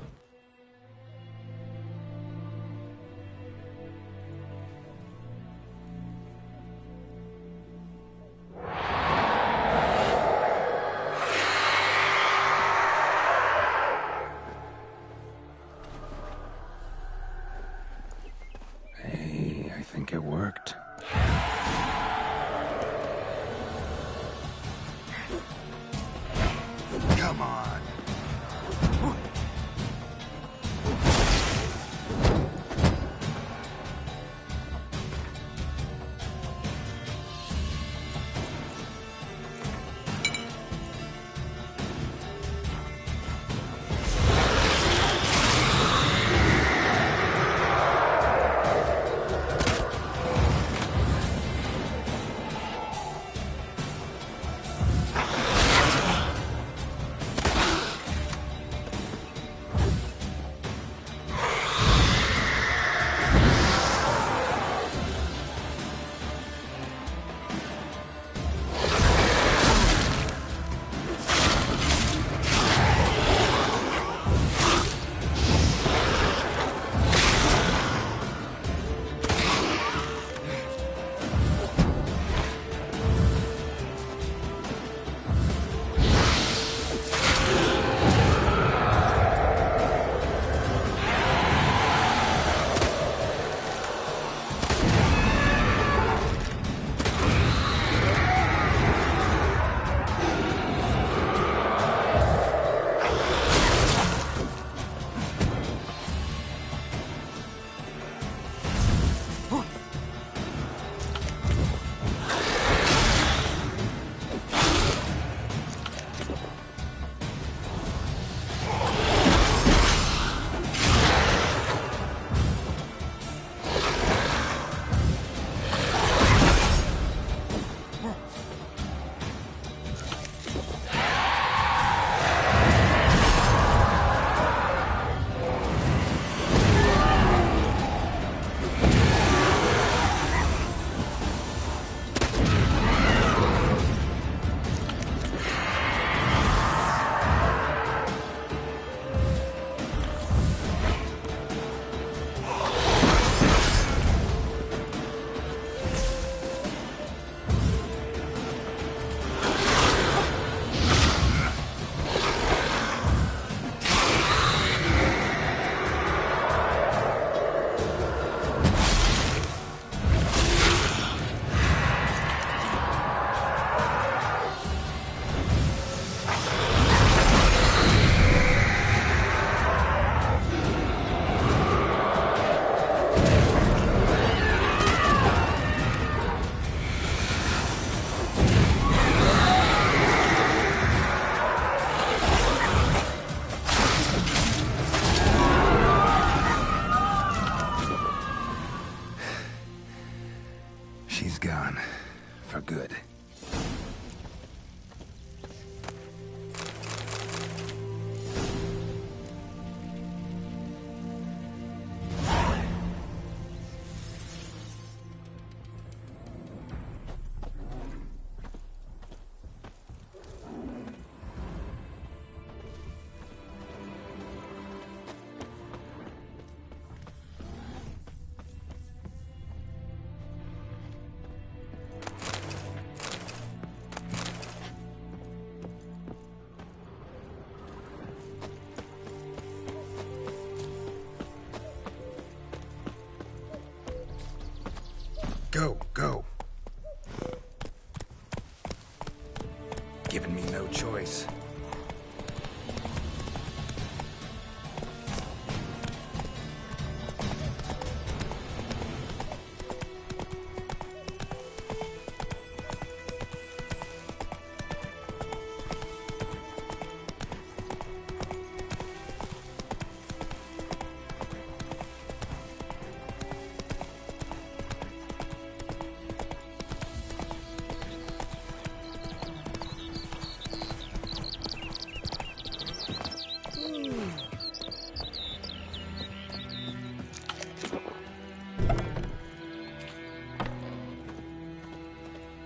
For good. Go, go. Giving me no choice.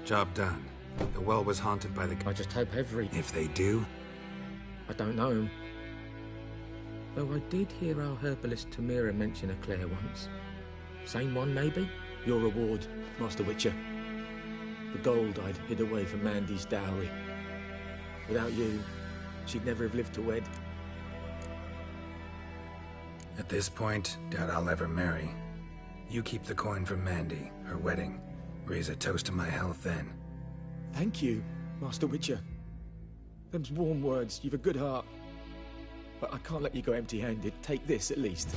Job done. The well was haunted by the... I just hope every... If they do? I don't know him. Though I did hear our herbalist Tamira mention a Claire once. Same one, maybe? Your reward, Master Witcher. The gold I'd hid away from Mandy's dowry. Without you, she'd never have lived to wed. At this point, doubt I'll ever marry. You keep the coin from Mandy, her wedding. Raise a toast to my health then. Thank you, Master Witcher. Them's warm words. You've a good heart. But I can't let you go empty-handed. Take this, at least.